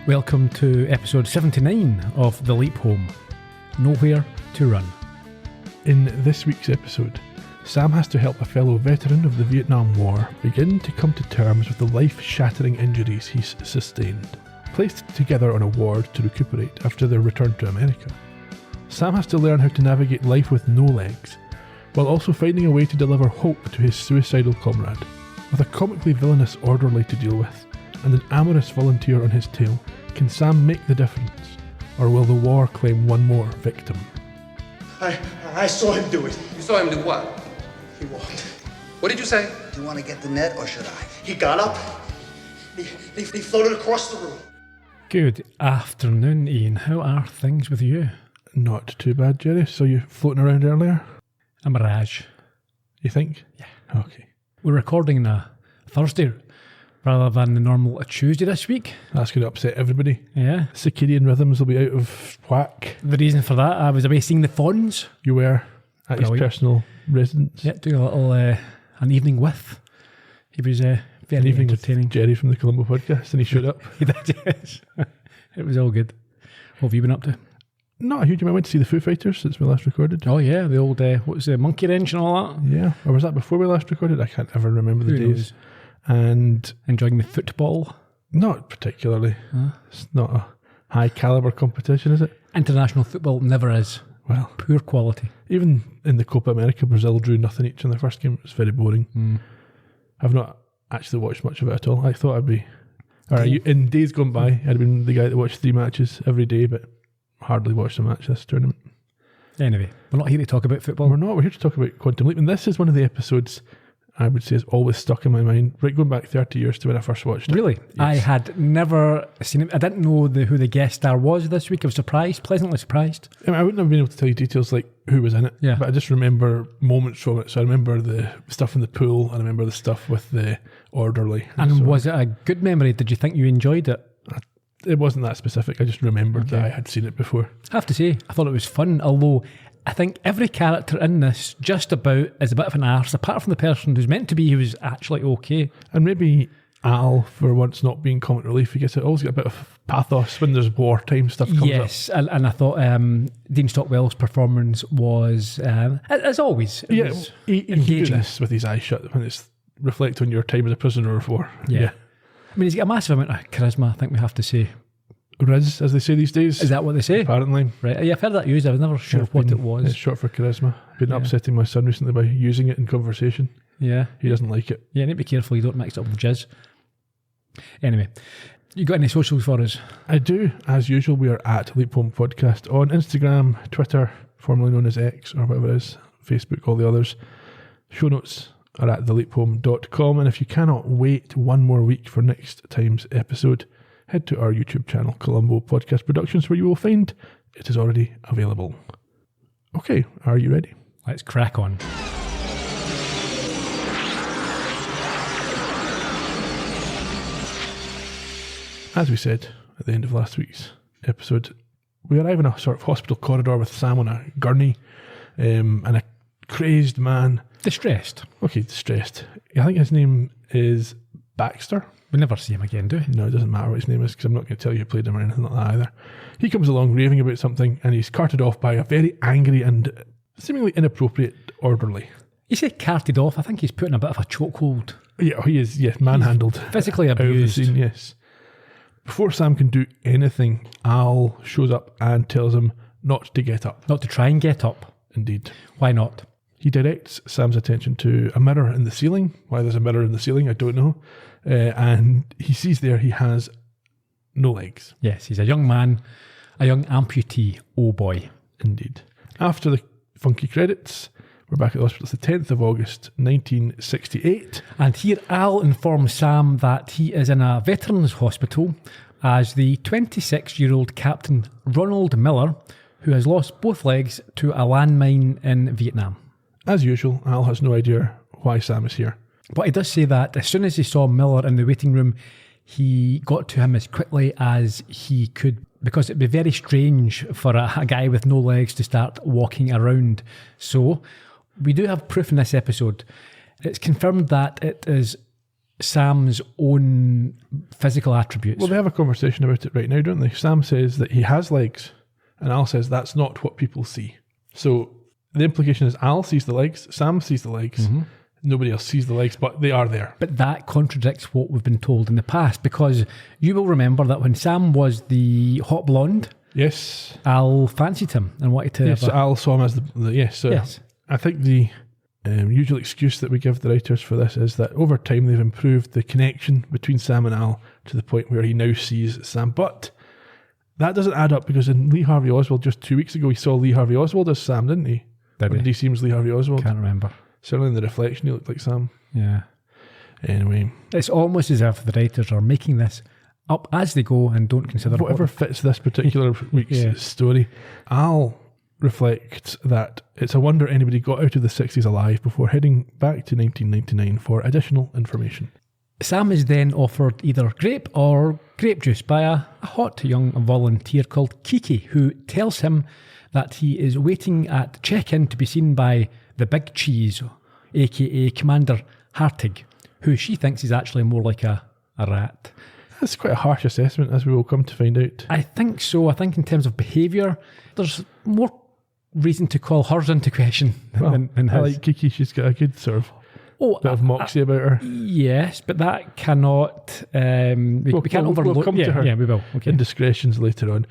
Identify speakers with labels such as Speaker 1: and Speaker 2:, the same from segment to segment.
Speaker 1: Welcome to episode 79 of The Leap Home. Nowhere to run.
Speaker 2: In this week's episode, Sam has to help a fellow veteran of the Vietnam War begin to come to terms with the life-shattering injuries he's sustained. Placed together on a ward to recuperate after their return to America, Sam has to learn how to navigate life with no legs, while also finding a way to deliver hope to his suicidal comrade. With a comically villainous orderly to deal with, and an amorous volunteer on his tail, can Sam make the difference, or will the war claim one more victim?
Speaker 3: I saw him do it.
Speaker 4: You saw him do what?
Speaker 3: He walked.
Speaker 4: What did you say?
Speaker 5: Do you want to get the net or should I?
Speaker 3: He got up. He floated across the room.
Speaker 1: Good afternoon, Ian. How are things with you?
Speaker 2: Not too bad, Jerry. Saw you floating around earlier.
Speaker 1: A mirage.
Speaker 2: You think?
Speaker 1: Yeah.
Speaker 2: Okay.
Speaker 1: We're recording on a Thursday rather than the normal Tuesday this week.
Speaker 2: That's going to upset everybody.
Speaker 1: Yeah.
Speaker 2: Circadian rhythms will be out of whack.
Speaker 1: The reason for that, I was away seeing the Fonz.
Speaker 2: You were at his
Speaker 1: Brilliant.
Speaker 2: personal residence.
Speaker 1: Yeah, doing a little, an evening with. He was very
Speaker 2: An evening
Speaker 1: entertaining.
Speaker 2: with Gerry from the Columbo podcast, and he showed up.
Speaker 1: He did, yes. It was all good. What have you been up to?
Speaker 2: Not a huge amount. I went to see the Foo Fighters since we last recorded.
Speaker 1: Oh yeah, the old, what was the Monkey Wrench and all that?
Speaker 2: Yeah. Or was that before we last recorded? I can't ever remember the
Speaker 1: Who
Speaker 2: days.
Speaker 1: knows?
Speaker 2: And
Speaker 1: Enjoying the football.
Speaker 2: not particularly. It's not a high caliber competition, is it?
Speaker 1: International football never is.
Speaker 2: Well,
Speaker 1: Poor quality.
Speaker 2: even in the Copa America, Brazil drew nothing each in the first game. It was very boring. I've not actually watched much of it at all. I thought I'd be... in days gone by, I'd have been the guy that watched 3 matches every day, but hardly watched a match this tournament.
Speaker 1: Anyway, we're not here to talk about football.
Speaker 2: We're not. We're here to talk about Quantum Leap, and this is one of the episodes I would say is always stuck in my mind, right going back 30 years to when I first watched it.
Speaker 1: Really?
Speaker 2: Yes.
Speaker 1: I had never seen it. I didn't know who the guest star was this week. I was surprised, pleasantly surprised.
Speaker 2: I mean, I wouldn't have been able to tell you details like who was in it,
Speaker 1: Yeah.
Speaker 2: but I just remember moments from it. So I remember the stuff in the pool, and I remember the stuff with the orderly.
Speaker 1: And
Speaker 2: so
Speaker 1: was it a good memory? Did you think you enjoyed it?
Speaker 2: it wasn't that specific. I just remembered that I had seen it before.
Speaker 1: I have to say, I thought it was fun, although I think every character in this just about is a bit of an arse, apart from the person who's meant to be, who was actually okay.
Speaker 2: And maybe Al, for once not being comic relief, he gets it. Always get a bit of pathos when there's wartime stuff comes up.
Speaker 1: Yes, and I thought Dean Stockwell's performance was, as always, it was
Speaker 2: he can do
Speaker 1: engaging.
Speaker 2: this with his eyes shut when it's reflect on your time as a prisoner of war.
Speaker 1: Yeah. I mean, he's got a massive amount of charisma, I think we have to say.
Speaker 2: Riz, as they say these days.
Speaker 1: Is that what they say?
Speaker 2: Apparently.
Speaker 1: Right. Yeah, I've heard that used. I was never sure what it was.
Speaker 2: It's short for charisma. Been upsetting my son recently by using it in conversation.
Speaker 1: Yeah.
Speaker 2: He doesn't like it.
Speaker 1: Yeah, need to be careful you don't mix it up with jizz. Anyway, you got any socials for us?
Speaker 2: I do. As usual, we are at Leap Home Podcast on Instagram, Twitter, formerly known as X or whatever it is, Facebook, all the others. Show notes are at theleaphome.com. And if you cannot wait one more week for next time's episode, head to our YouTube channel, Columbo Podcast Productions, where you will find it is already available. Okay, are you ready?
Speaker 1: Let's crack on.
Speaker 2: As we said at the end of last week's episode, we arrive in a sort of hospital corridor with Sam on a gurney and a crazed man.
Speaker 1: Distressed.
Speaker 2: Okay, distressed. I think his name is Baxter.
Speaker 1: We never see him again, do we?
Speaker 2: No, it doesn't matter what his name is because I'm not going to tell you who played him or anything like that either. He comes along raving about something and he's carted off by a very angry and seemingly inappropriate orderly.
Speaker 1: You say carted off. I think he's put in a bit of a chokehold.
Speaker 2: Yeah, he is, yes, manhandled.
Speaker 1: Physically
Speaker 2: Out of the
Speaker 1: abused.
Speaker 2: scene, yes. Before Sam can do anything, Al shows up and tells him not to get up.
Speaker 1: Not to try and get up.
Speaker 2: Indeed.
Speaker 1: Why not?
Speaker 2: He directs Sam's attention to a mirror in the ceiling. Why there's a mirror in the ceiling, I don't know. And he sees there he has no legs.
Speaker 1: Yes, he's a young man, a young amputee. Oh boy.
Speaker 2: Indeed. After the funky credits, we're back at the hospital. It's the 10th of August, 1968.
Speaker 1: And here Al informs Sam that he is in a veterans hospital as the 26-year-old Captain Ronald Miller, who has lost both legs to a landmine in Vietnam.
Speaker 2: As usual, Al has no idea why Sam is here.
Speaker 1: But he does say that as soon as he saw Miller in the waiting room, he got to him as quickly as he could, because it'd be very strange for a guy with no legs to start walking around. So we do have proof in this episode. It's confirmed that it is Sam's own physical attributes.
Speaker 2: Well, they have a conversation about it right now, don't they? Sam says that he has legs, and Al says that's not what people see. So the implication is Al sees the legs, Sam sees the legs, nobody else sees the legs, but they are there.
Speaker 1: But that contradicts what we've been told in the past, because you will remember that when Sam was the hot blonde,
Speaker 2: Yes.
Speaker 1: Al fancied him and wanted to...
Speaker 2: Yes, so Al saw him as the yes. So
Speaker 1: Yes.
Speaker 2: I think the usual excuse that we give the writers for this is that over time they've improved the connection between Sam and Al to the point where he now sees Sam. But that doesn't add up, because in Lee Harvey Oswald just 2 weeks ago, he saw Lee Harvey Oswald as Sam, didn't he? Did he see him as Lee Harvey Oswald?
Speaker 1: Can't remember.
Speaker 2: Certainly in the reflection, he looked like Sam.
Speaker 1: Yeah.
Speaker 2: Anyway.
Speaker 1: It's almost as if the writers are making this up as they go and don't consider...
Speaker 2: Whatever fits this particular week's story. Al reflects that it's a wonder anybody got out of the 60s alive before heading back to 1999 for additional information.
Speaker 1: Sam is then offered either grape or grape juice by a hot young volunteer called Kiki, who tells him that he is waiting at check-in to be seen by the Big Cheese, aka Commander Hartig, who she thinks is actually more like a rat.
Speaker 2: That's quite a harsh assessment, as we will come to find out.
Speaker 1: I think so. I think in terms of behaviour, there's more reason to call hers into question than his.
Speaker 2: I like Kiki. She's got a good sort of bit of moxie about her.
Speaker 1: Yes, but that cannot... we can't overlook...
Speaker 2: We'll come to her
Speaker 1: yeah, we will. Okay.
Speaker 2: indiscretions later on.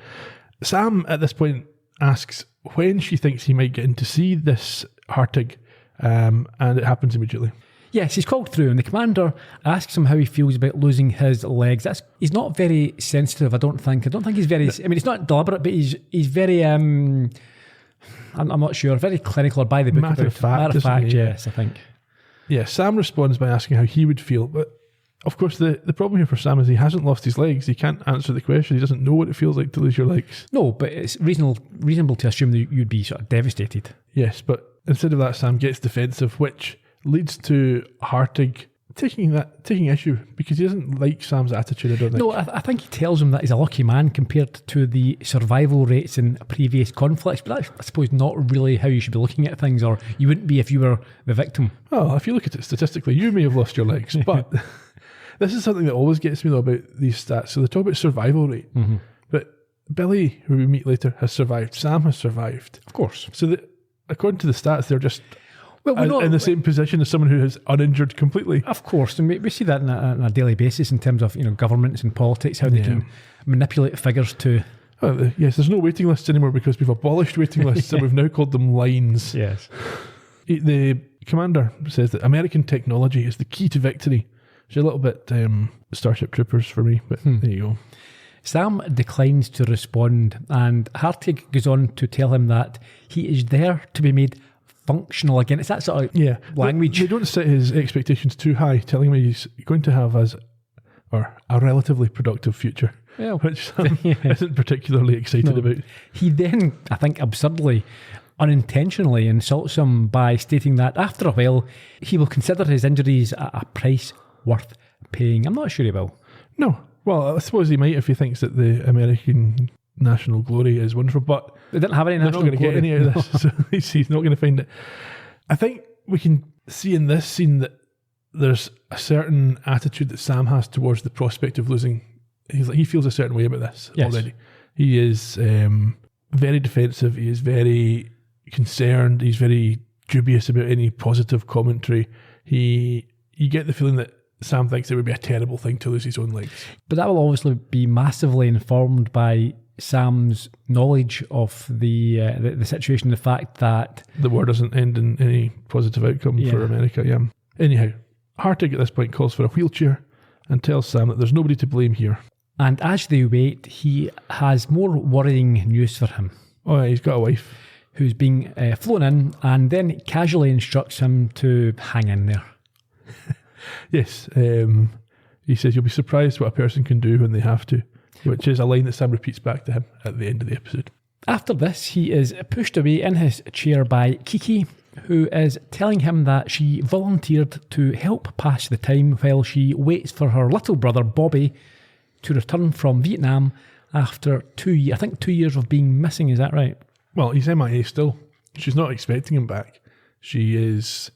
Speaker 2: Sam, at this point, asks when she thinks he might get in to see this Hartig, and it happens immediately.
Speaker 1: Yes, he's called through, and the commander asks him how he feels about losing his legs. He's not very sensitive, I don't think. I don't think he's very... I mean, it's not deliberate, but he's very... I'm not sure. Very clinical or by the book.
Speaker 2: Matter of fact,
Speaker 1: yes, I think.
Speaker 2: Yeah, Sam responds by asking how he would feel, but of course the problem here for Sam is he hasn't lost his legs. He can't answer the question. He doesn't know what it feels like to lose your legs.
Speaker 1: No, but it's reasonable to assume that you'd be sort of devastated.
Speaker 2: Yes, but instead of that, Sam gets defensive, which leads to Hartig taking issue, because he doesn't like Sam's attitude, I don't think.
Speaker 1: No, I think he tells him that he's a lucky man compared to the survival rates in previous conflicts, but that's, I suppose, not really how you should be looking at things, or you wouldn't be if you were the victim.
Speaker 2: Well, if you look at it statistically, you may have lost your legs, but this is something that always gets me, though, about these stats. So they talk about survival rate, but Billy, who we meet later, has survived. Sam has survived.
Speaker 1: Of course.
Speaker 2: So according to the stats, they're just...
Speaker 1: Well,
Speaker 2: in the same position as someone who is uninjured completely.
Speaker 1: Of course, and we see that on a daily basis in terms of governments and politics, how they can manipulate figures to...
Speaker 2: Oh, yes, there's no waiting lists anymore because we've abolished waiting lists and we've now called them lines.
Speaker 1: Yes.
Speaker 2: The commander says that American technology is the key to victory. It's a little bit Starship Troopers for me, but there you go.
Speaker 1: Sam declines to respond, and Hartig goes on to tell him that he is there to be made functional again. It's that sort of language.
Speaker 2: They don't set his expectations too high, telling me he's going to have a relatively productive future, which Sam isn't particularly excited about.
Speaker 1: He then, I think, absurdly, unintentionally insults him by stating that after a while, he will consider his injuries a price worth paying. I'm not sure he will.
Speaker 2: No. Well, I suppose he might if he thinks that the American national glory is wonderful, but
Speaker 1: they didn't have any national glory.
Speaker 2: They're not going to get any out of this, so he's not going to find it. I think we can see in this scene that there's a certain attitude that Sam has towards the prospect of losing. He feels a certain way about this already. He is very defensive. He is very concerned. He's very dubious about any positive commentary. You get the feeling that Sam thinks it would be a terrible thing to lose his own legs. But
Speaker 1: that will obviously be massively informed by Sam's knowledge of the situation, the fact that
Speaker 2: the war doesn't end in any positive outcome for America. Anyhow, Hartig at this point calls for a wheelchair and tells Sam that there's nobody to blame here.
Speaker 1: And as they wait, he has more worrying news for him.
Speaker 2: Oh, yeah, he's got a wife
Speaker 1: who's being flown in, and then casually instructs him to hang in there.
Speaker 2: Yes, he says you'll be surprised what a person can do when they have to, which is a line that Sam repeats back to him at the end of the episode. After
Speaker 1: this, he is pushed away in his chair by Kiki, who is telling him that she volunteered to help pass the time while she waits for her little brother Bobby to return from Vietnam after 2 years of being missing. Is that right?
Speaker 2: Well, he's MIA still. She's not expecting him back. She is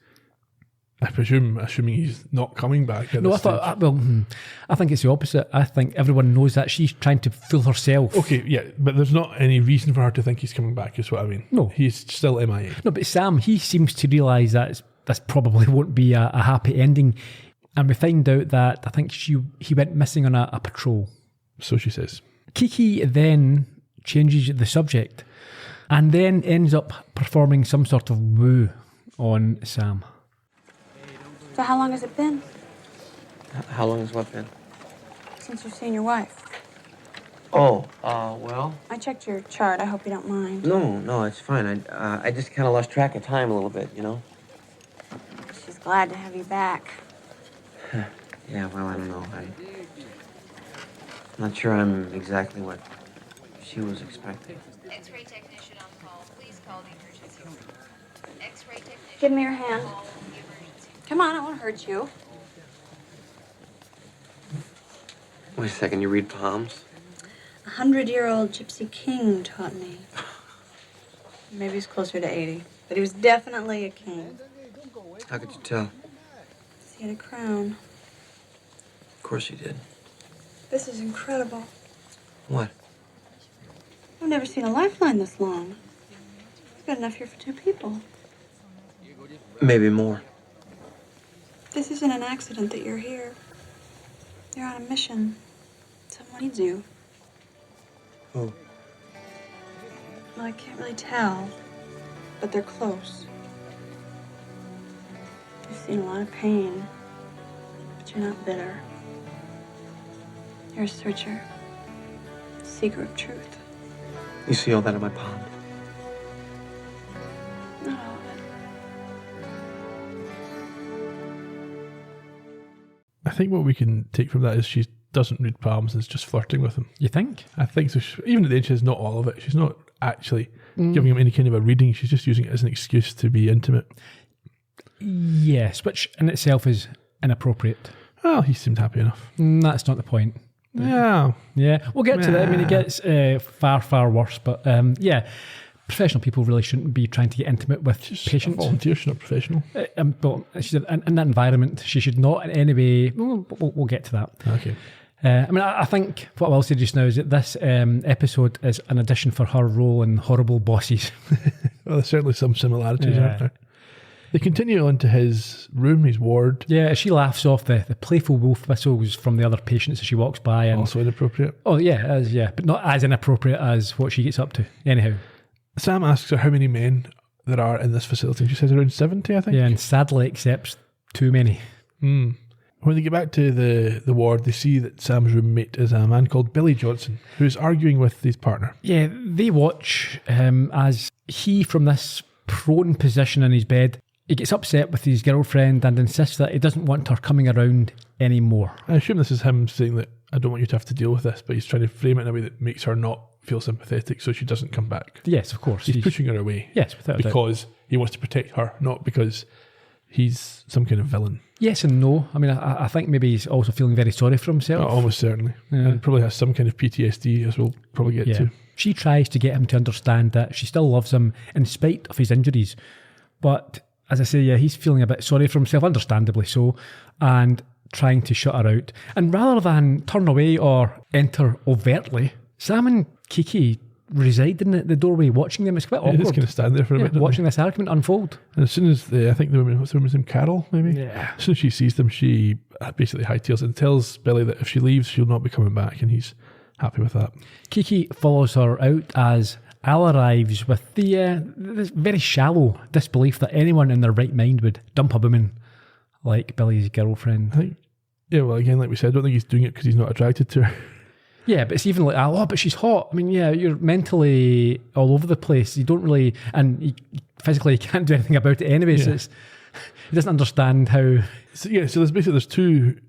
Speaker 2: I presume, assuming he's not coming back at
Speaker 1: No, I
Speaker 2: this stage.
Speaker 1: thought, I think it's the opposite. I think everyone knows that she's trying to fool herself.
Speaker 2: Okay, yeah, but there's not any reason for her to think he's coming back, is what I mean.
Speaker 1: No.
Speaker 2: He's still MIA.
Speaker 1: No, but Sam, he seems to realise that this probably won't be a happy ending. And we find out that I think he went missing on a patrol.
Speaker 2: So she says.
Speaker 1: Kiki then changes the subject and then ends up performing some sort of woo on Sam.
Speaker 6: So how long has it been
Speaker 7: How long has what been?
Speaker 6: since you've seen your wife?
Speaker 7: Oh, well,
Speaker 6: I checked your chart. I hope you don't mind.
Speaker 7: no, it's fine. I just kind of lost track of time a little bit, you know?
Speaker 6: She's glad to have you back.
Speaker 7: Yeah, well, I don't know. I'm not sure I'm exactly what she was expecting.
Speaker 8: X-ray technician on call. Please call the emergency room. X-ray technician.
Speaker 6: Give me your hand.
Speaker 8: Call the emergency room.
Speaker 6: Come on, I won't hurt you.
Speaker 7: Wait a second, you read palms?
Speaker 6: 100-year-old Gypsy King taught me. Maybe he's closer to 80, but he was definitely a king.
Speaker 7: How could you tell?
Speaker 6: He had a crown.
Speaker 7: Of course you did.
Speaker 6: This is incredible.
Speaker 7: What?
Speaker 6: I've never seen a lifeline this long. We've got enough here for 2 people.
Speaker 7: Maybe more.
Speaker 6: This isn't an accident that you're here. You're on a mission. Someone needs you.
Speaker 7: Who?
Speaker 6: Well, I can't really tell, but they're close. You've seen a lot of pain, but you're not bitter. You're a searcher, seeker of truth.
Speaker 7: You see all that in my pond?
Speaker 6: Not all of it.
Speaker 2: I think what we can take from that is she doesn't read palms and is just flirting with him.
Speaker 1: You think?
Speaker 2: I think so. Even at the end, she has not all of it. She's not actually giving him any kind of a reading. She's just using it as an excuse to be intimate.
Speaker 1: Yes, which in itself is inappropriate.
Speaker 2: Well, he seemed happy enough.
Speaker 1: That's not the point.
Speaker 2: Yeah.
Speaker 1: Yeah, we'll get to that. I mean, it gets far, far worse. But yeah, professional people really shouldn't be trying to get intimate with patients.
Speaker 2: A volunteer, she's not professional.
Speaker 1: But she's in that environment, she should not in any way. We'll get to that.
Speaker 2: Okay.
Speaker 1: I mean, I think what I will say just now is that this episode is an addition for her role in Horrible Bosses.
Speaker 2: Well, there's certainly some similarities,
Speaker 1: Yeah.
Speaker 2: aren't there? They continue on to his room, his ward.
Speaker 1: Yeah, she laughs off the playful wolf whistles from the other patients as she walks by. And
Speaker 2: Also inappropriate.
Speaker 1: oh, yeah, it is, yeah, but not as inappropriate as what she gets up to. Anyhow,
Speaker 2: Sam asks her how many men there are in this facility. She says around 70, I think.
Speaker 1: yeah, and sadly accepts too many.
Speaker 2: When they get back to the ward, they see that Sam's roommate is a man called Billy Johnson, who is arguing with his partner.
Speaker 1: Yeah, they watch as he, from this prone position in his bed, he gets upset with his girlfriend and insists that he doesn't want her coming around anymore.
Speaker 2: I assume this is him saying that I don't want you to have to deal with this, but he's trying to frame it in a way that makes her not feel sympathetic so she doesn't come back.
Speaker 1: Yes, of course.
Speaker 2: He's pushing her away.
Speaker 1: Yes, without a doubt.
Speaker 2: Because he wants to protect her, not because he's some kind of villain.
Speaker 1: Yes and no. I mean, I think maybe he's also feeling very sorry for himself.
Speaker 2: Almost certainly.
Speaker 1: Yeah.
Speaker 2: And probably has some kind of PTSD, as we'll probably get
Speaker 1: Yeah.
Speaker 2: to.
Speaker 1: She tries to get him to understand that she still loves him in spite of his injuries. But as I say, yeah, he's feeling a bit sorry for himself, understandably so, and trying to shut her out. And rather than turn away or enter overtly, Sam and Kiki reside in the doorway watching them. It's quite
Speaker 2: They
Speaker 1: awkward.
Speaker 2: just kind of stand there for a bit. don't
Speaker 1: watching this argument unfold.
Speaker 2: they? And as soon as I think the woman, what's the woman's name? Carol, maybe?
Speaker 1: Yeah.
Speaker 2: As soon as she sees them, she basically hightails it and tells Billy that if she leaves, she'll not be coming back, and he's happy with that.
Speaker 1: Kiki follows her out as Al arrives with this very shallow disbelief that anyone in their right mind would dump a woman like Billy's girlfriend.
Speaker 2: I think, yeah, well, again, like we said, I don't think he's doing it because he's not attracted to her.
Speaker 1: Yeah, but it's even like, oh, but she's hot. I mean, yeah, you're mentally all over the place. You don't really, and physically you can't do anything about it anyway. So
Speaker 2: Yeah.
Speaker 1: he doesn't understand how.
Speaker 2: So there's two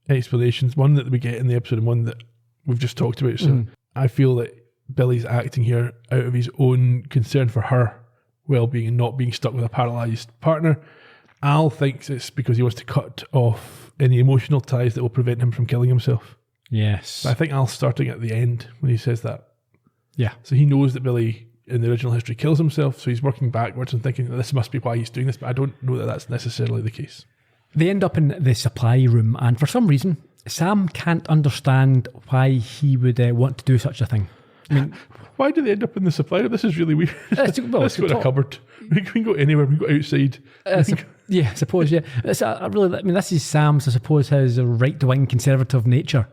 Speaker 2: explanations. One that we get in the episode and one that we've just talked about. So I feel that Billy's acting here out of his own concern for her well-being and not being stuck with a paralysed partner. Al thinks it's because he wants to cut off any emotional ties that will prevent him from killing himself.
Speaker 1: Yes.
Speaker 2: But I think Al's starting at the end when he says that.
Speaker 1: Yeah.
Speaker 2: So he knows that Billy in the original history kills himself, so he's working backwards and thinking that this must be why he's doing this, but I don't know that that's necessarily the case.
Speaker 1: They end up in the supply room, and for some reason, Sam can't understand why he would want to do such a thing. I mean,
Speaker 2: why do they end up in the supply room? This is really weird.
Speaker 1: Let's
Speaker 2: go in a cupboard. We can go anywhere. We can go outside.
Speaker 1: Yeah, I suppose, yeah. This is Sam's, I suppose, his right-wing conservative nature.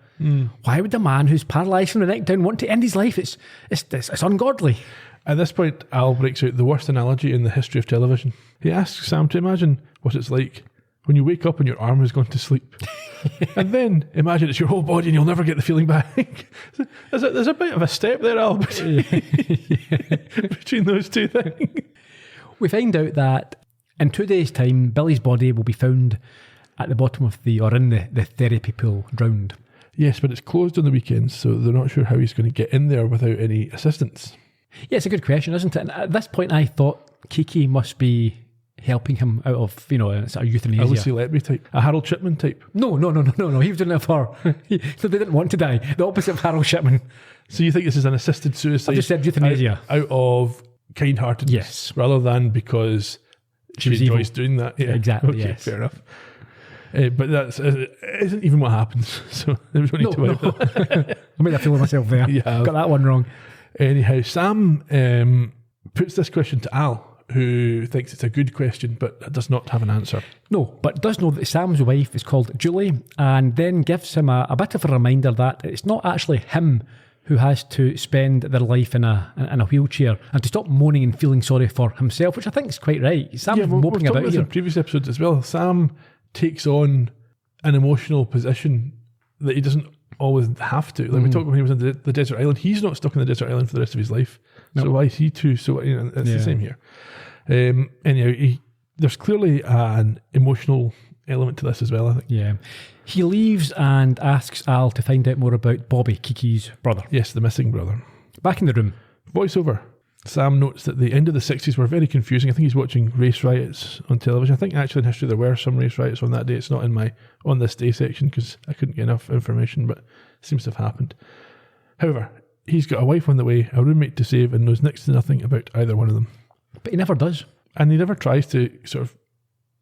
Speaker 1: Why would a man who's paralysed from the neck down want to end his life? It's ungodly.
Speaker 2: At this point, Al breaks out the worst analogy in the history of television. He asks Sam to imagine what it's like when you wake up and your arm has gone to sleep. And then imagine it's your whole body and you'll never get the feeling back. There's a bit of a step there, Al, between those two things.
Speaker 1: We find out that in 2 days' time, Billy's body will be found at the bottom of in the therapy pool, drowned.
Speaker 2: Yes, but it's closed on the weekends, so they're not sure how he's going to get in there without any assistance. Yeah,
Speaker 1: it's a good question, isn't it? And at this point, I thought Kiki must be helping him out of, sort of euthanasia.
Speaker 2: A Lucy Letby type. A Harold Shipman type.
Speaker 1: No. He was doing it for... So they didn't want to die. The opposite of Harold Shipman.
Speaker 2: So you think this is an assisted suicide?
Speaker 1: I just said euthanasia.
Speaker 2: Out of kind-heartedness.
Speaker 1: Yes.
Speaker 2: Rather than because she enjoys doing that.
Speaker 1: Yeah, exactly,
Speaker 2: okay,
Speaker 1: yes.
Speaker 2: Fair enough. But that's isn't even what happens. So there was only two out of that.
Speaker 1: I made a fool of myself there. Yeah. Got that one wrong.
Speaker 2: Anyhow, Sam puts this question to Al, who thinks it's a good question, but does not have an answer.
Speaker 1: No, but does know that Sam's wife is called Julie, and then gives him a bit of a reminder that it's not actually him who has to spend their life in a wheelchair, and to stop moaning and feeling sorry for himself, which I think is quite right. Sam's moping about here.
Speaker 2: In previous episodes as well, Sam takes on an emotional position that he doesn't always have to. Like we talked when he was in the desert island, he's not stuck in the desert island for the rest of his life. So why is he too? So it's the same here. Anyhow, there's clearly an emotional element to this as well, I think.
Speaker 1: Yeah. He leaves and asks Al to find out more about Bobby, Kiki's brother.
Speaker 2: Yes, the missing brother.
Speaker 1: Back in the room.
Speaker 2: Voiceover. Sam notes that the end of the 60s were very confusing. I think he's watching race riots on television. I think actually in history there were some race riots on that day. It's not in my on this day section because I couldn't get enough information, but it seems to have happened. However, he's got a wife on the way, a roommate to save, and knows next to nothing about either one of them.
Speaker 1: But he never does.
Speaker 2: And he never tries to sort of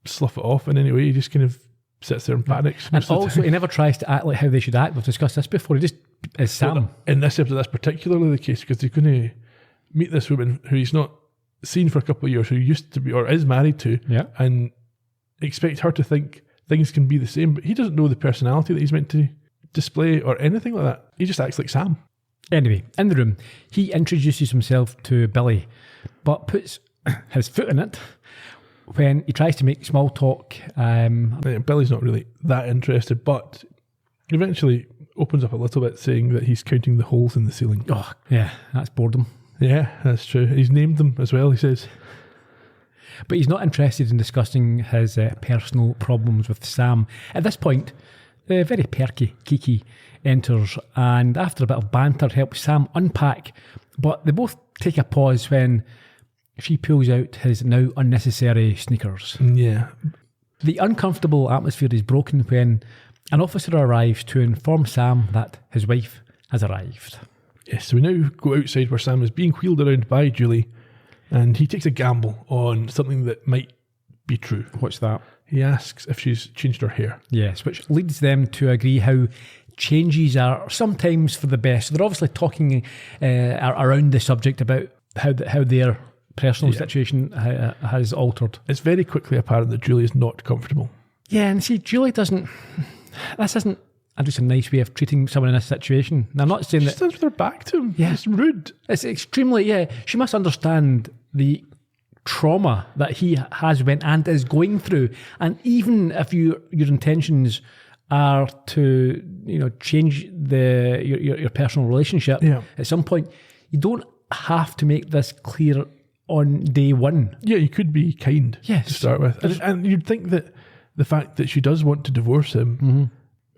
Speaker 2: slough it off in any way. He just kind of sits there and panics.
Speaker 1: And also, he never tries to act like how they should act. We've discussed this before. He just is Sam.
Speaker 2: Well, in this episode, that's particularly the case because he's going to meet this woman who he's not seen for a couple of years, who used to be or is married to, and expect her to think things can be the same. But he doesn't know the personality that he's meant to display or anything like that. He just acts like Sam. Anyway,
Speaker 1: in the room, he introduces himself to Billy, but puts his foot in it when he tries to make small talk.
Speaker 2: Billy's not really that interested, but eventually opens up a little bit, saying that he's counting the holes in the ceiling.
Speaker 1: Oh, yeah, that's boredom.
Speaker 2: Yeah, that's true. He's named them as well, he says.
Speaker 1: But he's not interested in discussing his personal problems with Sam. At this point, the very perky Kiki enters, and after a bit of banter helps Sam unpack, but they both take a pause when she pulls out his now unnecessary sneakers.
Speaker 2: Yeah.
Speaker 1: The uncomfortable atmosphere is broken when an officer arrives to inform Sam that his wife has arrived.
Speaker 2: Yes, so we now go outside where Sam is being wheeled around by Julie, and he takes a gamble on something that might be true.
Speaker 1: What's that?
Speaker 2: He asks if she's changed her hair.
Speaker 1: Yes, which leads them to agree how changes are sometimes for the best. So they're obviously talking around the subject about how their personal situation has altered.
Speaker 2: It's very quickly apparent that Julie is not comfortable.
Speaker 1: Yeah, and see, Julie doesn't... This isn't just a nice way of treating someone in this situation. And I'm not saying
Speaker 2: she
Speaker 1: that...
Speaker 2: She stands with her back to him.
Speaker 1: Yeah.
Speaker 2: It's rude.
Speaker 1: It's extremely... She must understand the trauma that he has went and is going through. And even if your intentions are to, change your personal relationship, at some point, you don't have to make this clear on day one.
Speaker 2: Yeah, you could be kind
Speaker 1: to
Speaker 2: start with. And you'd think that the fact that she does want to divorce him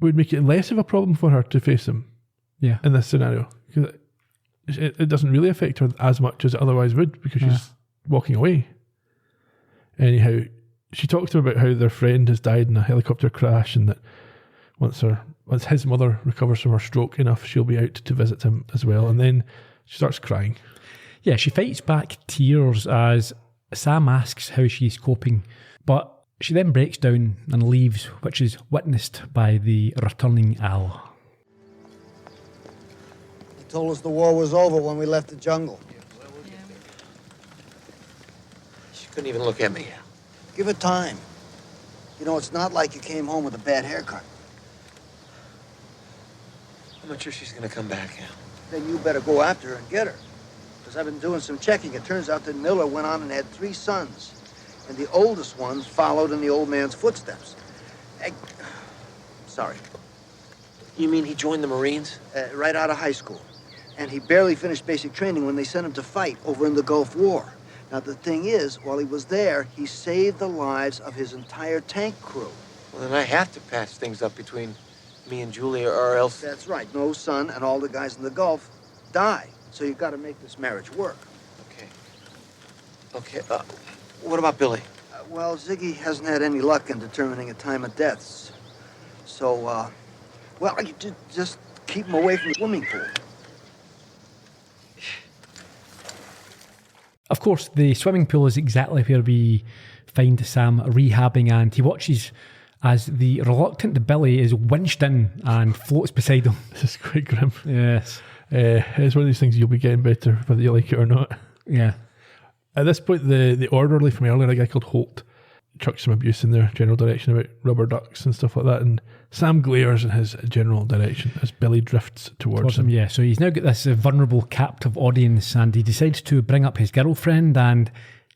Speaker 2: would make it less of a problem for her to face him in this scenario. Because it doesn't really affect her as much as it otherwise would because she's walking away. Anyhow, she talks to him about how their friend has died in a helicopter crash and that once his mother recovers from her stroke enough, she'll be out to visit him as well. And then she starts crying. Yeah,
Speaker 1: she fights back tears as Sam asks how she's coping, but She then breaks down and leaves, which is witnessed by the returning Al.
Speaker 5: He told us the war was over when we left the jungle.
Speaker 7: She couldn't even look at me.
Speaker 5: Give it time. You know, it's not like you came home with a bad haircut.
Speaker 7: I'm not sure she's gonna come back, Al.
Speaker 5: Then you better go after her and get her. Because I've been doing some checking. It turns out that Miller went on and had 3 sons. And the oldest one followed in the old man's footsteps. Sorry.
Speaker 7: You mean he joined the Marines?
Speaker 5: Right out of high school. And he barely finished basic training when they sent him to fight over in the Gulf War. Now, the thing is, while he was there, he saved the lives of his entire tank crew.
Speaker 7: Well, then I have to patch things up between me and Julia, or else...
Speaker 5: That's right. No son and all the guys in the Gulf die. So you've got to make this marriage work.
Speaker 7: Okay, what about Billy?
Speaker 5: Well, Ziggy hasn't had any luck in determining a time of deaths. So, well, you just keep him away from the swimming pool.
Speaker 1: Of course, the swimming pool is exactly where we find Sam rehabbing, and he watches as the reluctant Billy is winched in and floats beside him.
Speaker 2: This is quite grim.
Speaker 1: Yes.
Speaker 2: It's one of these things you'll be getting better whether you like it or not.
Speaker 1: Yeah.
Speaker 2: At this point, the orderly from earlier, a guy called Holt, chucks some abuse in their general direction about rubber ducks and stuff like that, and Sam glares in his general direction as Billy drifts towards him.
Speaker 1: Yeah, so he's now got this vulnerable captive audience, and he decides to bring up his girlfriend and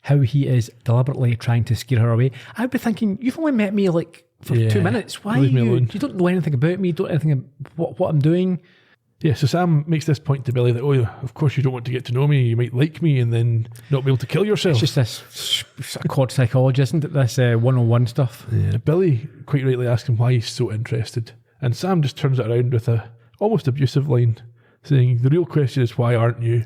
Speaker 1: how he is deliberately trying to scare her away. I'd be thinking, you've only met me like for 2 minutes. Why
Speaker 2: leave me alone.
Speaker 1: You don't know anything about me, you don't know anything about what I'm doing.
Speaker 2: Yeah, so Sam makes this point to Billy that, oh, of course you don't want to get to know me, you might like me and then not be able to kill yourself.
Speaker 1: It's just this quad psychology, isn't it? This 101 stuff.
Speaker 2: Yeah, Billy quite rightly asks him why he's so interested. And Sam just turns it around with a almost abusive line, saying, the real question is, why aren't you?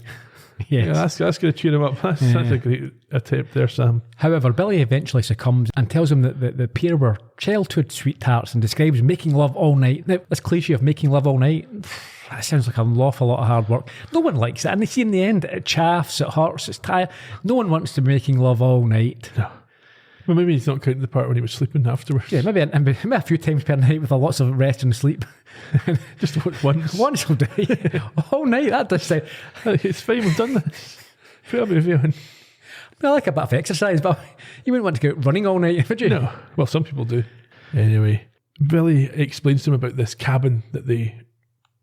Speaker 1: Yes.
Speaker 2: Yeah, that's going to cheer him up. That's a great attempt there, Sam.
Speaker 1: However, Billy eventually succumbs and tells him that the pair were childhood sweethearts and describes making love all night. Now, this cliche of making love all night, that sounds like an awful lot of hard work. No one likes it. And they see in the end, it chaffs, it hurts, it's tired. No one wants to be making love all night.
Speaker 2: No. Well, maybe he's not counting the part when he was sleeping afterwards.
Speaker 1: Yeah, maybe a few times per night with lots of rest and sleep.
Speaker 2: Just once.
Speaker 1: Once all day. All night, that does say.
Speaker 2: It's fine, we've done this. Fair be reviewing.
Speaker 1: I like a bit of exercise, but you wouldn't want to go out running all night, would you?
Speaker 2: No. Well, some people do. Anyway, Billy explains to him about this cabin that they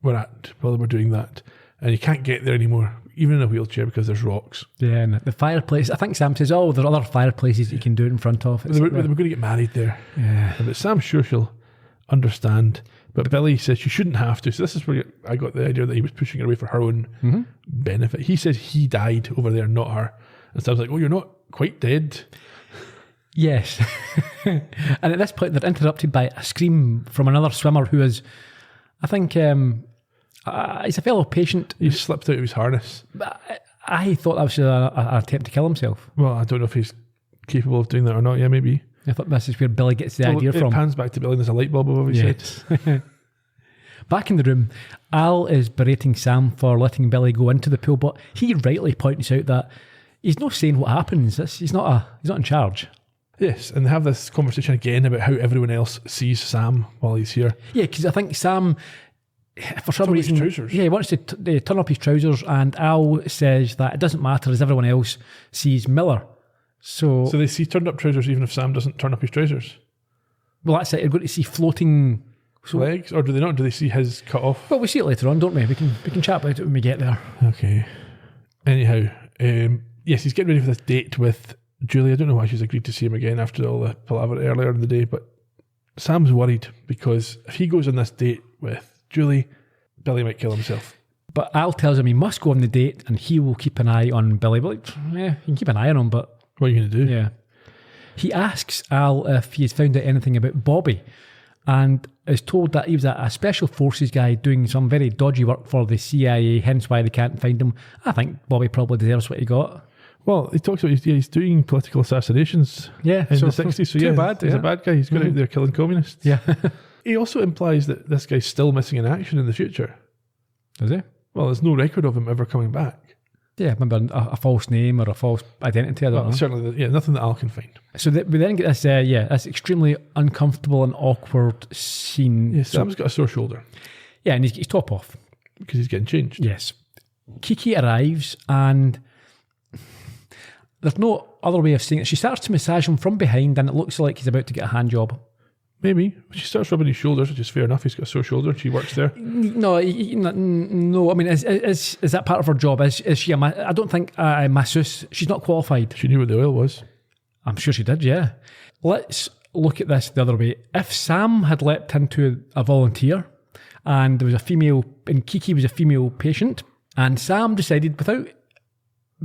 Speaker 2: were at while they were doing that. And you can't get there anymore, even in a wheelchair, because there's rocks.
Speaker 1: Yeah, and the fireplace. I think Sam says, oh, there are other fireplaces you can do it in front of.
Speaker 2: They were going to get married there.
Speaker 1: Yeah.
Speaker 2: But Sam's sure she'll understand. But Billy says she shouldn't have to. So this is where I got the idea that he was pushing her away for her own benefit. He says he died over there, not her. And Sam's like, oh, you're not quite dead.
Speaker 1: Yes. And at this point, they're interrupted by a scream from another swimmer who is, I think, he's a fellow patient.
Speaker 2: He slipped out of his harness.
Speaker 1: I thought that was an attempt to kill himself.
Speaker 2: Well, I don't know if he's capable of doing that or not. Yeah, maybe.
Speaker 1: I thought this is where Billy gets the idea from.
Speaker 2: It pans back to Billy and there's a light bulb above his head.
Speaker 1: Back in the room, Al is berating Sam for letting Billy go into the pool, but he rightly points out that he's not saying what happens. He's not in charge.
Speaker 2: Yes, and they have this conversation again about how everyone else sees Sam while he's here.
Speaker 1: Yeah, because I think Sam, for some reason, he wants to turn up his trousers, and Al says that it doesn't matter as everyone else sees Miller. So
Speaker 2: they see turned up trousers even if Sam doesn't turn up his trousers?
Speaker 1: Well, that's it. You're going to see floating
Speaker 2: legs, or do they not? Do they see his cut off?
Speaker 1: Well, we see it later on, don't we? We can chat about it when we get there.
Speaker 2: Okay. Anyhow, yes, he's getting ready for this date with Julie. I don't know why she's agreed to see him again after all the palaver earlier in the day, but Sam's worried because if he goes on this date with Julie, Billy might kill himself.
Speaker 1: But Al tells him he must go on the date and he will keep an eye on Billy. But yeah, you can keep an eye on him, but
Speaker 2: what are you going to do?
Speaker 1: Yeah. He asks Al if he has found out anything about Bobby and is told that he was a special forces guy doing some very dodgy work for the CIA, hence why they can't find him. I think Bobby probably deserves what he got.
Speaker 2: Well, he talks about he's doing political assassinations in the 60s. So
Speaker 1: too bad.
Speaker 2: He's a bad guy. He's going out there killing communists.
Speaker 1: Yeah.
Speaker 2: He also implies that this guy's still missing in action in the future.
Speaker 1: Is he?
Speaker 2: Well, there's no record of him ever coming back.
Speaker 1: Yeah, maybe a false name or a false identity. I don't know.
Speaker 2: Certainly, nothing that Al can find.
Speaker 1: So we then get this, this extremely uncomfortable and awkward scene.
Speaker 2: Yeah, Sam's got a sore shoulder.
Speaker 1: Yeah, and he's top off.
Speaker 2: Because he's getting changed.
Speaker 1: Yes. Kiki arrives and there's no other way of saying it. She starts to massage him from behind and it looks like he's about to get a hand job.
Speaker 2: Maybe. She starts rubbing his shoulders, which is fair enough. He's got a sore shoulder. She works there.
Speaker 1: No. I mean, is that part of her job? Is she I don't think a masseuse. She's not qualified.
Speaker 2: She knew what the oil was.
Speaker 1: I'm sure she did, yeah. Let's look at this the other way. If Sam had leapt into a volunteer and there was a female, and Kiki was a female patient, and Sam decided without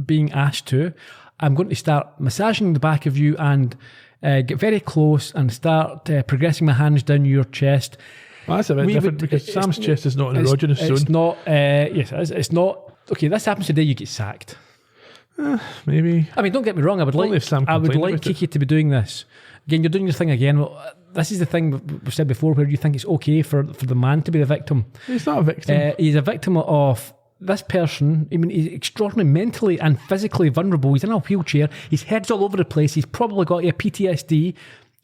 Speaker 1: being asked to, I'm going to start massaging the back of you and get very close and start progressing my hands down your chest.
Speaker 2: Well, that's a bit different because Sam's chest is not an erogenous zone.
Speaker 1: It's not, yes, it's not. Okay, this happens today, you get sacked.
Speaker 2: Maybe.
Speaker 1: I mean, don't get me wrong, I would like Kiki to be doing this. Again, you're doing your thing again. Well, this is the thing we've said before where you think it's okay for the man to be the victim.
Speaker 2: He's not a victim.
Speaker 1: He's a victim of this person. I mean, he's extraordinarily mentally and physically vulnerable. He's in a wheelchair. His head's all over the place. He's probably got a PTSD.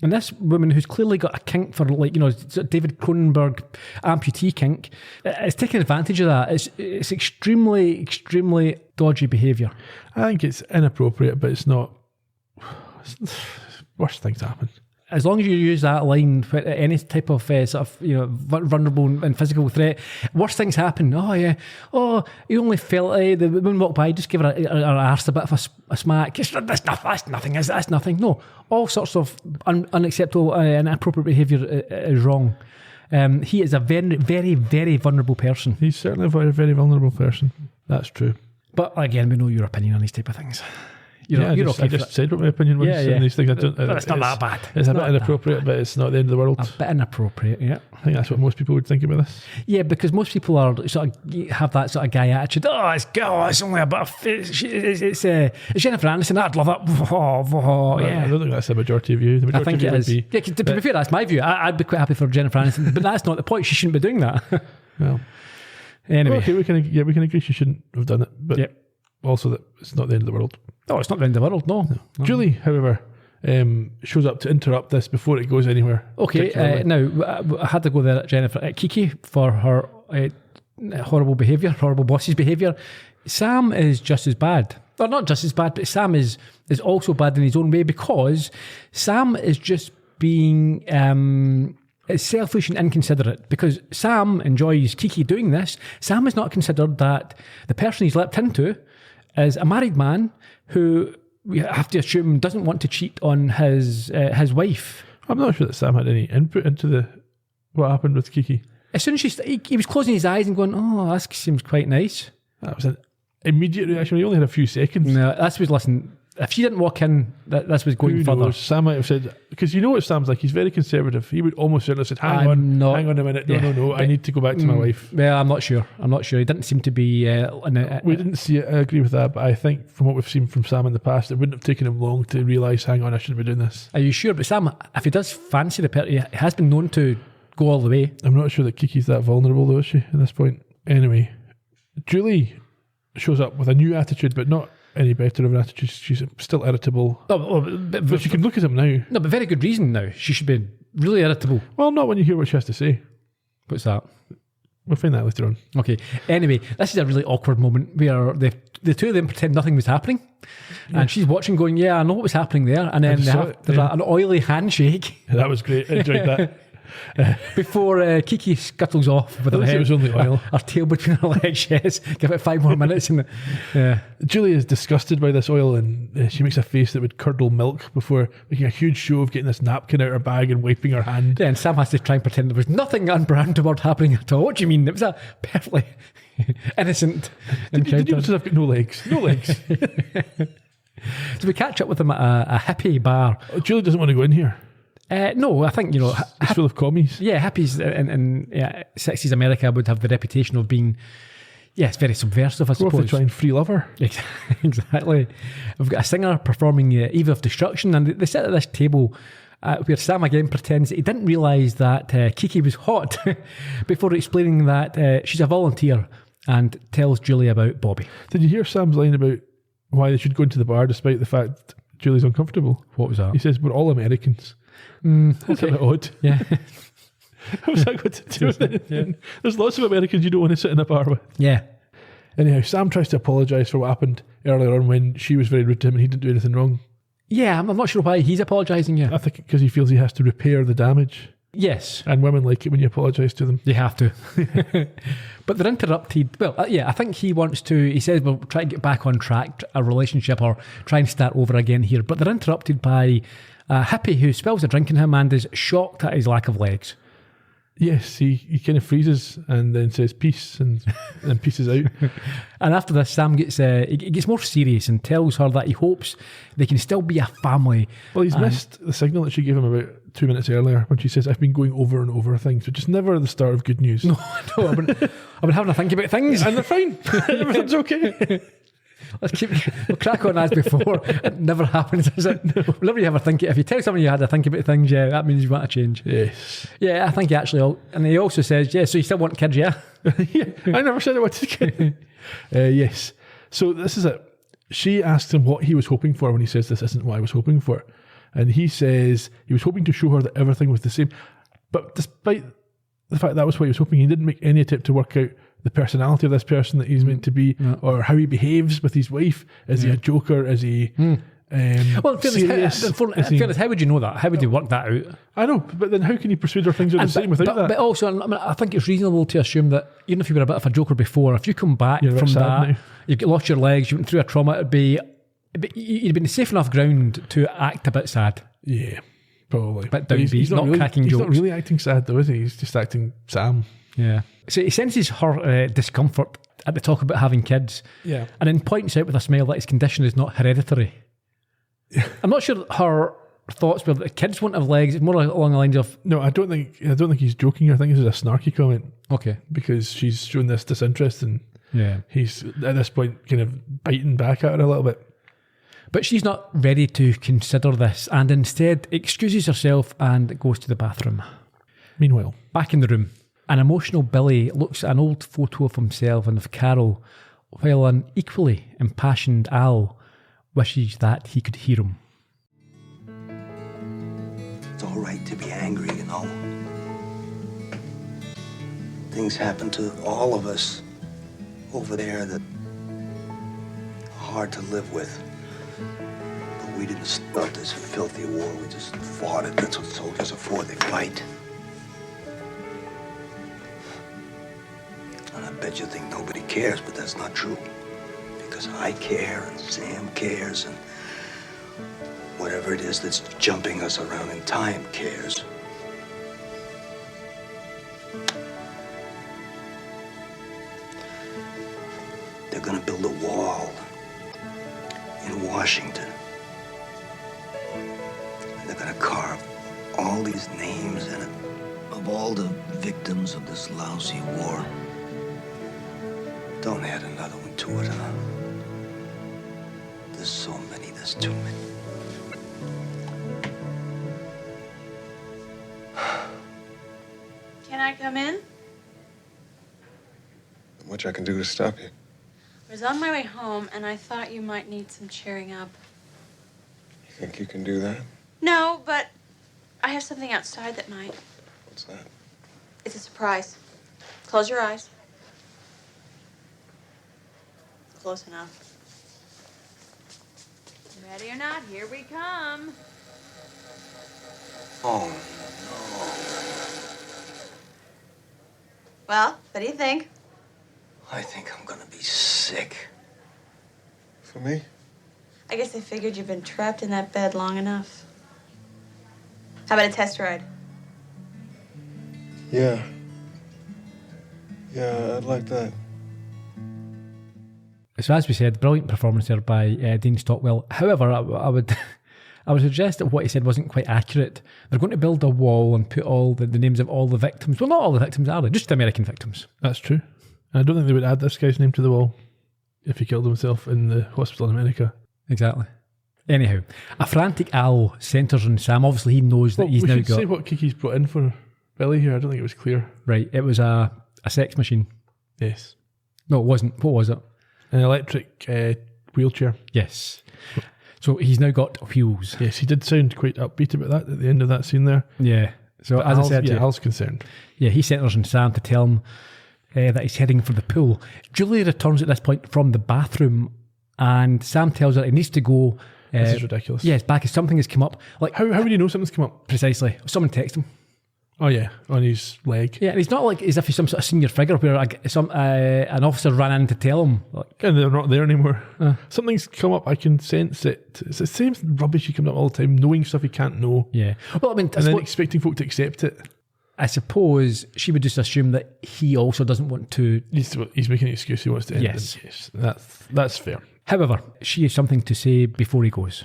Speaker 1: And this woman who's clearly got a kink for, David Cronenberg amputee kink, is taking advantage of that. It's extremely, extremely dodgy behaviour.
Speaker 2: I think it's inappropriate, but it's not. Worse things happen.
Speaker 1: As long as you use that line, any type of vulnerable and physical threat, worse things happen. Oh yeah, you only felt the woman walked by, just give her arse a bit of a smack. That's nothing. That's nothing. No, all sorts of unacceptable and inappropriate behaviour is wrong. He is a very, very, very vulnerable person.
Speaker 2: He's certainly a very, very vulnerable person. That's true.
Speaker 1: But again, we know your opinion on these type of things.
Speaker 2: I just said what my opinion was on these things.
Speaker 1: But it's not that bad.
Speaker 2: It's a bit inappropriate, but it's not the end of the world.
Speaker 1: A bit inappropriate, yeah.
Speaker 2: I think that's what most people would think about this.
Speaker 1: Yeah, because most people are have that sort of guy attitude. It's only a bit of it's Jennifer Aniston. I'd love it.
Speaker 2: I don't think that's the majority of you. The majority
Speaker 1: I think
Speaker 2: of
Speaker 1: it is.
Speaker 2: Be,
Speaker 1: yeah, to be fair, that's my view. I'd be quite happy for Jennifer Aniston, but that's not the point. She shouldn't be doing that.
Speaker 2: Well,
Speaker 1: anyway,
Speaker 2: okay, we can agree she shouldn't have done it, but also that it's not the end of the world.
Speaker 1: Oh, it's not the end of the world, no.
Speaker 2: Julie, however, shows up to interrupt this before it goes anywhere.
Speaker 1: Okay, now, I had to go there at Kiki for her horrible behaviour, horrible boss's behaviour. Sam is just as bad. Or not just as bad, but Sam is also bad in his own way because Sam is just being selfish and inconsiderate because Sam enjoys Kiki doing this. Sam has not considered that the person he's leapt into is a married man who we have to assume doesn't want to cheat on his wife. I'm
Speaker 2: not sure that Sam had any input into what happened with Kiki.
Speaker 1: As soon as he was closing his eyes and going, "Oh, that seems quite nice."
Speaker 2: That was an immediate reaction. He only had a few seconds.
Speaker 1: No, listen. If she didn't walk in, this was going further.
Speaker 2: Sam might have said, because you know what Sam's like, he's very conservative. He would almost certainly have said, hang on a minute, no, I need to go back to my wife.
Speaker 1: Well, I'm not sure. He didn't seem to be...
Speaker 2: we didn't see it, I agree with that, but I think from what we've seen from Sam in the past, it wouldn't have taken him long to realise, hang on, I shouldn't be doing this.
Speaker 1: Are you sure? But Sam, if he does fancy the person, he has been known to go all the way.
Speaker 2: I'm not sure that Kiki's that vulnerable though, is she, at this point? Anyway, Julie shows up with a new attitude, but not any better of an attitude. She's still irritable. But she can look at him now.
Speaker 1: No, but very good reason now. She should be really irritable.
Speaker 2: Well, not when you hear what she has to say.
Speaker 1: What's that?
Speaker 2: We'll find that later on.
Speaker 1: Okay. Anyway, this is a really awkward moment where the two of them pretend nothing was happening. Yeah. And she's watching going, yeah, I know what was happening there. And then there's an oily handshake.
Speaker 2: Yeah, that was great. I enjoyed that.
Speaker 1: Before Kiki scuttles off with her head,
Speaker 2: it was only oil.
Speaker 1: Her tail between her legs. Yes, give it 5 more minutes.
Speaker 2: Julie is disgusted by this oil, and she makes a face that would curdle milk before making a huge show of getting this napkin out her bag and wiping her hand.
Speaker 1: Yeah, and Sam has to try and pretend there was nothing unbrandable happening at all. What do you mean? It was a perfectly innocent encounter.
Speaker 2: Did you notice I've got no legs? No legs.
Speaker 1: So we catch up with them at a hippie bar.
Speaker 2: Julie doesn't want to go in here.
Speaker 1: No, I think,
Speaker 2: it's full of commies.
Speaker 1: Yeah, hippies in 60s America would have the reputation of being, it's very subversive, I suppose.
Speaker 2: Go off to try and free lover.
Speaker 1: Exactly. We've got a singer performing Eve of Destruction, and they sit at this table where Sam again pretends that he didn't realise that Kiki was hot before explaining that she's a volunteer. and tells Julie about Bobby.
Speaker 2: Did you hear Sam's line about why they should go into the bar despite the fact Julie's uncomfortable?
Speaker 1: What was that?
Speaker 2: He says, we're all Americans. That's a bit odd.
Speaker 1: Yeah.
Speaker 2: How's that got to do with anything? There's lots of Americans you don't want to sit in a bar with.
Speaker 1: Yeah.
Speaker 2: Anyhow, Sam tries to apologise for what happened earlier on when she was very rude to him and he didn't do anything wrong.
Speaker 1: Yeah, I'm not sure why he's apologising, yeah.
Speaker 2: I think because he feels he has to repair the damage.
Speaker 1: Yes.
Speaker 2: And women like it when you apologise to them.
Speaker 1: They have to. But they're interrupted. Well, yeah, I think he says we'll try to get back on track, a relationship, or try and start over again here. But they're interrupted by a hippie who spills a drink on him and is shocked at his lack of legs.
Speaker 2: Yes, he kind of freezes and then says peace and then pieces out.
Speaker 1: And after this, Sam he gets more serious and tells her that he hopes they can still be a family.
Speaker 2: Well, he's missed the signal that she gave him about 2 minutes earlier when she says, I've been going over and over things, which is never the start of good news.
Speaker 1: No, I've been having a think about things.
Speaker 2: And they're fine. Everything's okay.
Speaker 1: We'll crack on as before. It never happens, does it? No. Whenever you ever think it, if you tell someone you had to think about things, yeah, that means you want to change.
Speaker 2: Yes.
Speaker 1: Yeah, I think he actually, and he also says, yeah, so you still want kids, yeah?
Speaker 2: Yeah, I never said I wanted kids. Yes. So this is it. She asks him what he was hoping for when he says this isn't what I was hoping for. And he says he was hoping to show her that everything was the same. But despite the fact that was what he was hoping, he didn't make any attempt to work out the personality of this person that he's meant to be, or how he behaves with his wife. Is he a joker? Is he
Speaker 1: well,
Speaker 2: serious?
Speaker 1: In fairness, how would you know that? How would you work that out?
Speaker 2: I know, but then how can you persuade her things are the same without that?
Speaker 1: But also, I think it's reasonable to assume that even if you were a bit of a joker before, if you come back
Speaker 2: You're
Speaker 1: from that,
Speaker 2: now.
Speaker 1: you've lost your legs, you went through a trauma, you'd been safe enough ground to act a bit sad.
Speaker 2: Yeah, probably.
Speaker 1: But he's not
Speaker 2: really,
Speaker 1: cracking
Speaker 2: he's
Speaker 1: jokes.
Speaker 2: not really acting sad though, is he? He's just acting Sam.
Speaker 1: Yeah. So he senses her discomfort at the talk about having kids.
Speaker 2: Yeah.
Speaker 1: And then points out with a smile that his condition is not hereditary. I'm not sure her thoughts were that kids won't have legs. It's more along the lines of...
Speaker 2: No, I don't think he's joking. I think this is a snarky comment.
Speaker 1: Okay.
Speaker 2: Because she's shown this disinterest and
Speaker 1: yeah,
Speaker 2: he's at this point kind of biting back at her a little bit.
Speaker 1: But she's not ready to consider this and instead excuses herself and goes to the bathroom.
Speaker 2: Meanwhile,
Speaker 1: back in the room, an emotional Billy looks at an old photo of himself and of Carol, while an equally impassioned Al wishes that he could hear him.
Speaker 5: It's all right to be angry, you know. Things happen to all of us over there that are hard to live with. But we didn't start this filthy war. We just fought it. That's what soldiers are for. They fight. And I bet you think nobody cares, but that's not true. Because I care, and Sam cares, and whatever it is that's jumping us around in time cares. They're gonna build a wall in Washington. And they're gonna carve all these names in it of all the victims of this lousy war. Don't add another one to it, huh? There's so many, there's too many.
Speaker 6: Can I come in?
Speaker 9: Not much I can do to stop you.
Speaker 6: I was on my way home, and I thought you might need some cheering up.
Speaker 9: You think you can do that?
Speaker 6: No, but I have something outside that might.
Speaker 9: What's that?
Speaker 6: It's a surprise. Close your eyes. Close enough. Ready or not, here we come.
Speaker 5: Oh,
Speaker 6: Well, what do you think?
Speaker 5: no. I think I'm gonna be sick.
Speaker 9: For me?
Speaker 6: I guess I figured you've been trapped in that bed long enough. How about a test ride?
Speaker 9: Yeah. Yeah, I'd like that.
Speaker 1: So as we said, brilliant performance there by Dean Stockwell. However, I would suggest that what he said wasn't quite accurate. They're going to build a wall and put all the names of all the victims. Well, not all the victims, are they? Just the American victims.
Speaker 2: that's true. I don't think they would add this guy's name to the wall if he killed himself in the hospital in America.
Speaker 1: Exactly. Anyhow, a frantic Al centres on Sam. Obviously, he knows that he's
Speaker 2: we
Speaker 1: now
Speaker 2: should
Speaker 1: got...
Speaker 2: say what Kiki's brought in for Billy here. I don't think it was clear.
Speaker 1: Right, it was a sex machine.
Speaker 2: Yes.
Speaker 1: No, it wasn't. What was it?
Speaker 2: An electric wheelchair.
Speaker 1: Yes. So he's now got wheels.
Speaker 2: Yes, he did sound quite upbeat about that at the end of that scene there.
Speaker 1: Yeah. So
Speaker 2: But
Speaker 1: as
Speaker 2: Al's,
Speaker 1: I said,
Speaker 2: Al's concerned.
Speaker 1: yeah, he centres on Sam to tell him that he's heading for the pool. Julie returns at this point from the bathroom, and Sam tells her he needs to go.
Speaker 2: This is ridiculous.
Speaker 1: Yes, back as something has come up. Like
Speaker 2: How would you know something's come up?
Speaker 1: precisely, someone texted him.
Speaker 2: Oh yeah, on his leg.
Speaker 1: Yeah, and he's not like as if he's some sort of senior figure where an officer ran in to tell him. Like,
Speaker 2: And they're not there anymore. Something's come up, I can sense it. It's the same rubbish you come up all the time, knowing stuff you can't know.
Speaker 1: yeah. Well, I mean,
Speaker 2: And then expecting folk to accept it.
Speaker 1: I suppose she would just assume that he also doesn't want to.
Speaker 2: He's making an excuse, he wants to end
Speaker 1: Yes.
Speaker 2: it. Yes, that's fair.
Speaker 1: However, she has something to say before he goes.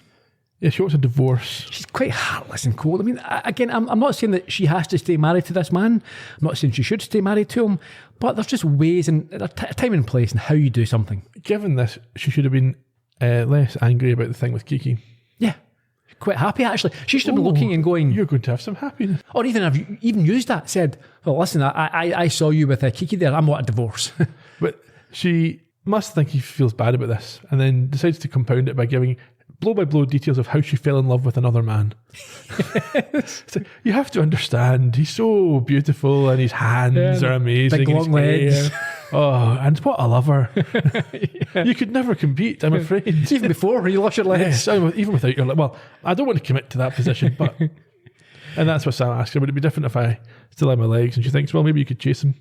Speaker 2: Yeah, she wants a divorce.
Speaker 1: She's quite heartless and cold. I mean, again, I'm not saying that she has to stay married to this man. I'm not saying she should stay married to him. But there's just ways and a time and place and how you do something.
Speaker 2: Given this, she should have been less angry about the thing with Kiki.
Speaker 1: Yeah. Quite happy, actually. She should have been looking and going,
Speaker 2: You're going to have some happiness.
Speaker 1: or even have you even used that, said, well, listen, I saw you with Kiki there. I want a divorce.
Speaker 2: But she must think he feels bad about this and then decides to compound it by giving blow-by-blow details of how she fell in love with another man. So you have to understand, he's so beautiful and his hands are amazing.
Speaker 1: Big
Speaker 2: and his
Speaker 1: long legs.
Speaker 2: hair. Oh, and what a lover. You could never compete, I'm afraid.
Speaker 1: Even before you lost your legs.
Speaker 2: Yes, even without your leg. Well, I don't want to commit to that position, but... And that's what Sam asked her, would it be different if I still had my legs? And she thinks, well, maybe you could chase him.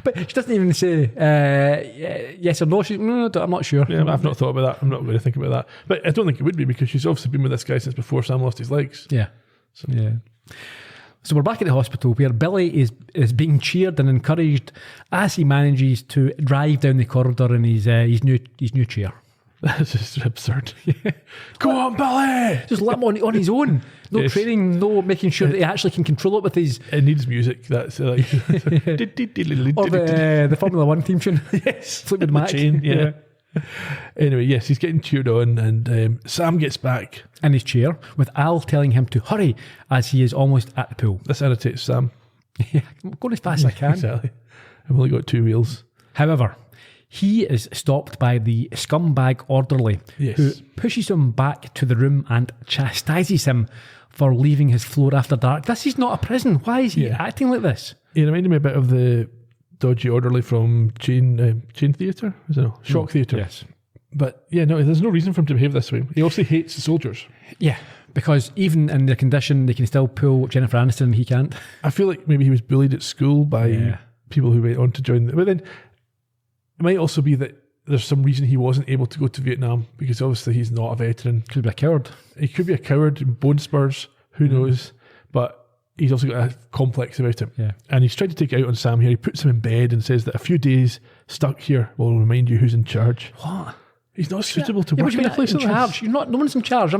Speaker 1: But she doesn't even say yes or no. She's, no, I'm not sure.
Speaker 2: Yeah, I've not thought about that. I'm not going to think about that. But I don't think it would be because she's obviously been with this guy since before Sam lost his legs.
Speaker 1: Yeah. So we're back at the hospital where Billy is being cheered and encouraged as he manages to drive down the corridor in his new chair.
Speaker 2: That's just absurd. Go on, Billy!
Speaker 1: Just let him on his own. No
Speaker 2: Yes.
Speaker 1: training, no making sure that he actually can control it with his...
Speaker 2: It needs music. That's like...
Speaker 1: Or the Formula 1 theme tune.
Speaker 2: Yes.
Speaker 1: Fleetwood Mac.
Speaker 2: Chain, yeah. Anyway, yes, he's getting cheered on and Sam gets back.
Speaker 1: In his chair, with Al telling him to hurry as he is almost at the pool.
Speaker 2: This irritates Sam.
Speaker 1: Yeah, I'm going as fast as I can.
Speaker 2: Exactly. I've only got 2 wheels.
Speaker 1: However, he is stopped by the scumbag orderly
Speaker 2: Yes.
Speaker 1: who pushes him back to the room and chastises him for leaving his floor after dark. This is not a prison. Why is he acting like this?
Speaker 2: He reminded me a bit of the dodgy orderly from Chain Theatre? Is it no? Shock Theatre.
Speaker 1: Yes.
Speaker 2: But yeah, no, there's no reason for him to behave this way. He also hates the soldiers.
Speaker 1: Yeah, because even in their condition, they can still pull Jennifer Aniston and he can't.
Speaker 2: I feel like maybe he was bullied at school by people who went on to join. But then it might also be that there's some reason he wasn't able to go to Vietnam because obviously he's not a veteran.
Speaker 1: Could be a coward.
Speaker 2: He could be a coward, bone spurs, who knows. But he's also got a complex about him.
Speaker 1: Yeah.
Speaker 2: And he's tried to take it out on Sam here. He puts him in bed and says that a few days stuck here will remind you who's in charge.
Speaker 1: What?
Speaker 2: He's not suitable to
Speaker 1: Yeah,
Speaker 2: work
Speaker 1: what do
Speaker 2: in
Speaker 1: you
Speaker 2: a
Speaker 1: mean
Speaker 2: place
Speaker 1: in
Speaker 2: like
Speaker 1: charge?
Speaker 2: this.
Speaker 1: You're not. No one's in charge.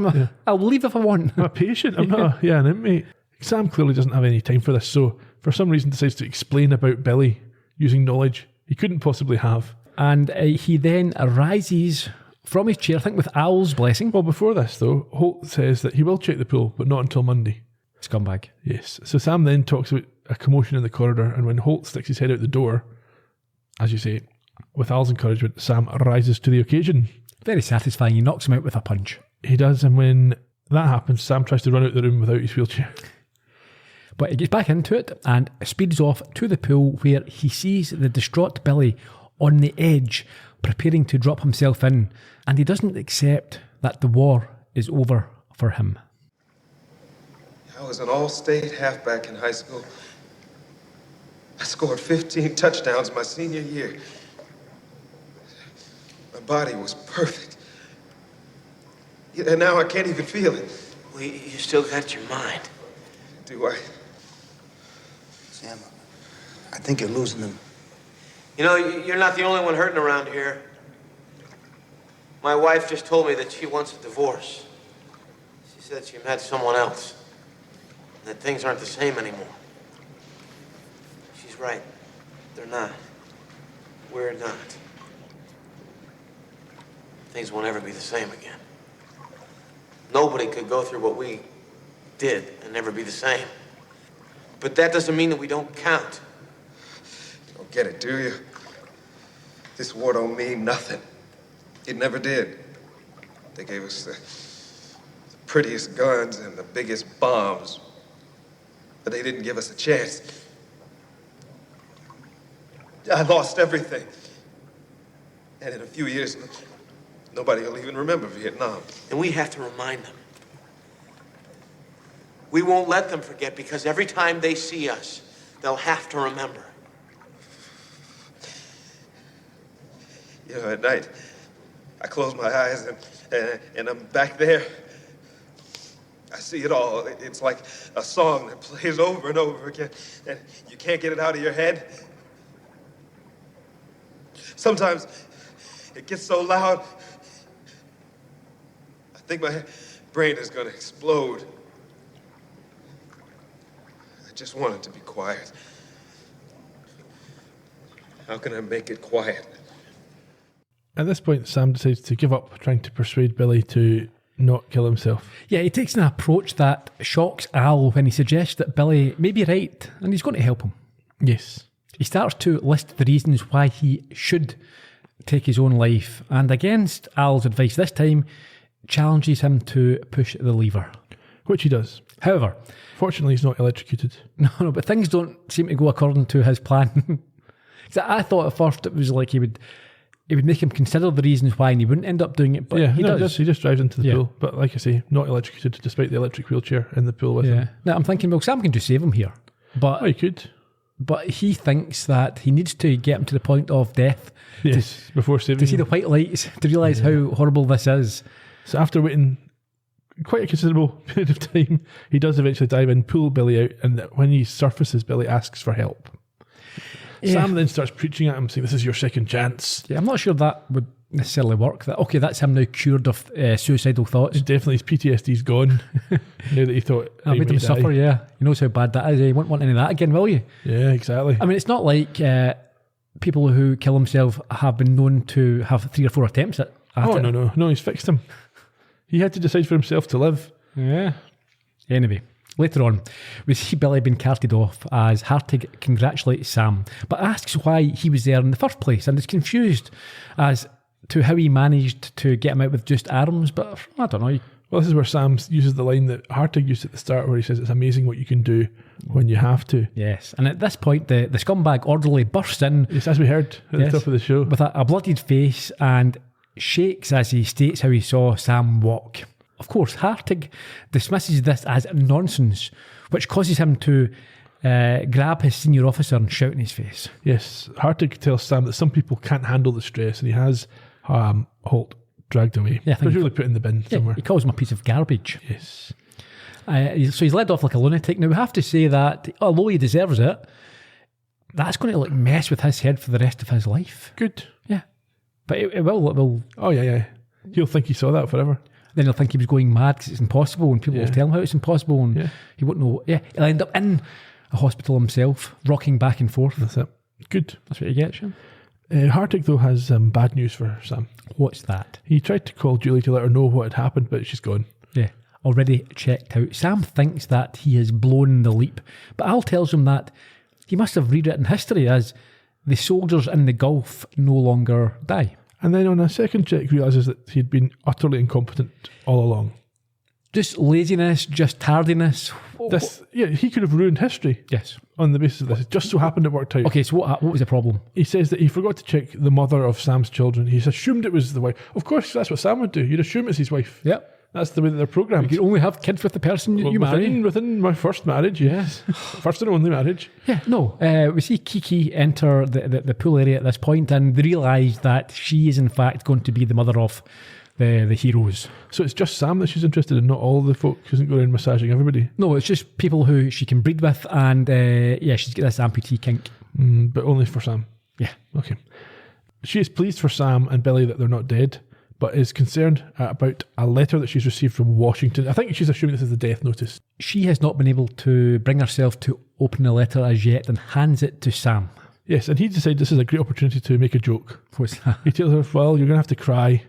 Speaker 1: I'll leave if I want.
Speaker 2: I'm a patient. I'm not an inmate. Sam clearly doesn't have any time for this, so for some reason decides to explain about Billy using knowledge he couldn't possibly have.
Speaker 1: And he then arises from his chair, I think with Al's blessing.
Speaker 2: Well, before this, though, Holt says that he will check the pool, but not until Monday.
Speaker 1: Scumbag.
Speaker 2: Yes. So Sam then talks about a commotion in the corridor, and when Holt sticks his head out the door, as you say, with Al's encouragement, Sam rises to the occasion.
Speaker 1: Very satisfying. He knocks him out with a punch.
Speaker 2: He does, and when that happens, Sam tries to run out the room without his wheelchair.
Speaker 1: But he gets back into it and speeds off to the pool where he sees the distraught Billy on the edge, preparing to drop himself in, and he doesn't accept that the war is over for him.
Speaker 3: I was an all-state halfback in high school. I scored 15 touchdowns my senior year. My body was perfect. And now I can't even feel it.
Speaker 5: Well, you still got your mind.
Speaker 3: Do I?
Speaker 5: Sam, I think you're losing them.
Speaker 7: You know, you're not the only one hurting around here. My wife just told me that she wants a divorce. She said she met someone else, and that things aren't the same anymore. She's right. They're not. We're not. Things won't ever be the same again. Nobody could go through what we did and never be the same. But that doesn't mean that we don't count.
Speaker 3: You don't get it, do you? This war don't mean nothing. It never did. They gave us the prettiest guns and the biggest bombs, but they didn't give us a chance. I lost everything. And in a few years, nobody will even remember Vietnam.
Speaker 7: And we have to remind them. We won't let them forget, because every time they see us, they'll have to remember.
Speaker 3: You know, at night, I close my eyes and I'm back there. I see it all. It's like a song that plays over and over again, and you can't get it out of your head. Sometimes it gets so loud, I think my brain is going to explode. I just want it to be quiet. How can I make it quiet?
Speaker 2: At this point, Sam decides to give up trying to persuade Billy to not kill himself.
Speaker 1: Yeah, he takes an approach that shocks Al when he suggests that Billy may be right and he's going to help him.
Speaker 2: Yes.
Speaker 1: He starts to list the reasons why he should take his own life, and against Al's advice this time, challenges him to push the lever.
Speaker 2: Which he does.
Speaker 1: However,
Speaker 2: fortunately he's not electrocuted.
Speaker 1: No, but things don't seem to go according to his plan. I thought at first it was like he would make him consider the reasons why, and he wouldn't end up doing it, but
Speaker 2: yeah,
Speaker 1: he does.
Speaker 2: He just drives into the pool. But like I say, not electrocuted, despite the electric wheelchair in the pool with him.
Speaker 1: Now I'm thinking, well, Sam can just save him here. But
Speaker 2: he could.
Speaker 1: But he thinks that he needs to get him to the point of death.
Speaker 2: Yes, before saving
Speaker 1: to see
Speaker 2: him.
Speaker 1: the white lights, to realise how horrible this is.
Speaker 2: So after waiting quite a considerable period of time, he does eventually dive in, pull Billy out, and when he surfaces, Billy asks for help. Yeah. Sam then starts preaching at him, saying, "This is your second chance."
Speaker 1: Yeah, I'm not sure that would necessarily work. That's him now cured of suicidal thoughts.
Speaker 2: Definitely, his PTSD's gone. Now that he thought
Speaker 1: I made him suffer. Yeah, he knows how bad that is. You won't want any of that again, will you?
Speaker 2: Yeah, exactly.
Speaker 1: I mean, it's not like people who kill themselves have been known to have 3 or 4 attempts at it.
Speaker 2: No, he's fixed him. He had to decide for himself to live.
Speaker 1: Yeah. Anyway, later on, we see Billy being carted off as Hartig congratulates Sam, but asks why he was there in the first place, and is confused as to how he managed to get him out with just arms, but I don't know.
Speaker 2: Well, this is where Sam uses the line that Hartig used at the start, where he says, "It's amazing what you can do when you have to."
Speaker 1: Yes, and at this point, the scumbag orderly bursts in.
Speaker 2: Yes, as we heard at the top of the show.
Speaker 1: With a bloodied face and shakes as he states how he saw Sam walk. Of course, Hartig dismisses this as nonsense, which causes him to grab his senior officer and shout in his face.
Speaker 2: Yes, Hartig tells Sam that some people can't handle the stress, and he has Holt dragged away.
Speaker 1: Yeah,
Speaker 2: presumably put in the bin somewhere.
Speaker 1: He calls him a piece of garbage.
Speaker 2: Yes.
Speaker 1: So he's led off like a lunatic. Now we have to say that, although he deserves it, that's going to mess with his head for the rest of his life.
Speaker 2: Good.
Speaker 1: Yeah. But it will.
Speaker 2: Oh, yeah. He'll think he saw that forever.
Speaker 1: Then he'll think he was going mad because it's impossible, and people will tell him how it's impossible, and he won't know. Yeah, he'll end up in a hospital himself, rocking back and forth.
Speaker 2: That's it. Good.
Speaker 1: That's what he gets, yeah.
Speaker 2: Hartig, though, has bad news for Sam.
Speaker 1: What's that?
Speaker 2: He tried to call Julie to let her know what had happened, but she's gone.
Speaker 1: Yeah, already checked out. Sam thinks that he has blown the leap, but Al tells him that he must have rewritten history, as the soldiers in the Gulf no longer die.
Speaker 2: And then on a second check, realises that he'd been utterly incompetent all along.
Speaker 1: Just laziness, just tardiness.
Speaker 2: He could have ruined history.
Speaker 1: Yes.
Speaker 2: On the basis of this. It just so happened it worked out.
Speaker 1: Okay, so what was the problem?
Speaker 2: He says that he forgot to check the mother of Sam's children. He's assumed it was the wife. Of course, that's what Sam would do. You'd assume it's his wife.
Speaker 1: Yep.
Speaker 2: That's the way that they're programmed.
Speaker 1: You can only have kids with the person you marry.
Speaker 2: Within my first marriage, yes. First and only marriage.
Speaker 1: Yeah, no. We see Kiki enter the pool area at this point, and they realise that she is in fact going to be the mother of the heroes.
Speaker 2: So it's just Sam that she's interested in, not all the folk who isn't going around massaging everybody?
Speaker 1: No, it's just people who she can breed with, and she's got this amputee kink.
Speaker 2: But only for Sam?
Speaker 1: Yeah.
Speaker 2: Okay. She is pleased for Sam and Billy that they're not dead, but is concerned about a letter that she's received from Washington. I think she's assuming this is the death notice.
Speaker 1: She has not been able to bring herself to open the letter as yet, and hands it to Sam.
Speaker 2: Yes, and he decides this is a great opportunity to make a joke.
Speaker 1: What's that?
Speaker 2: He tells her, well, you're going to have to cry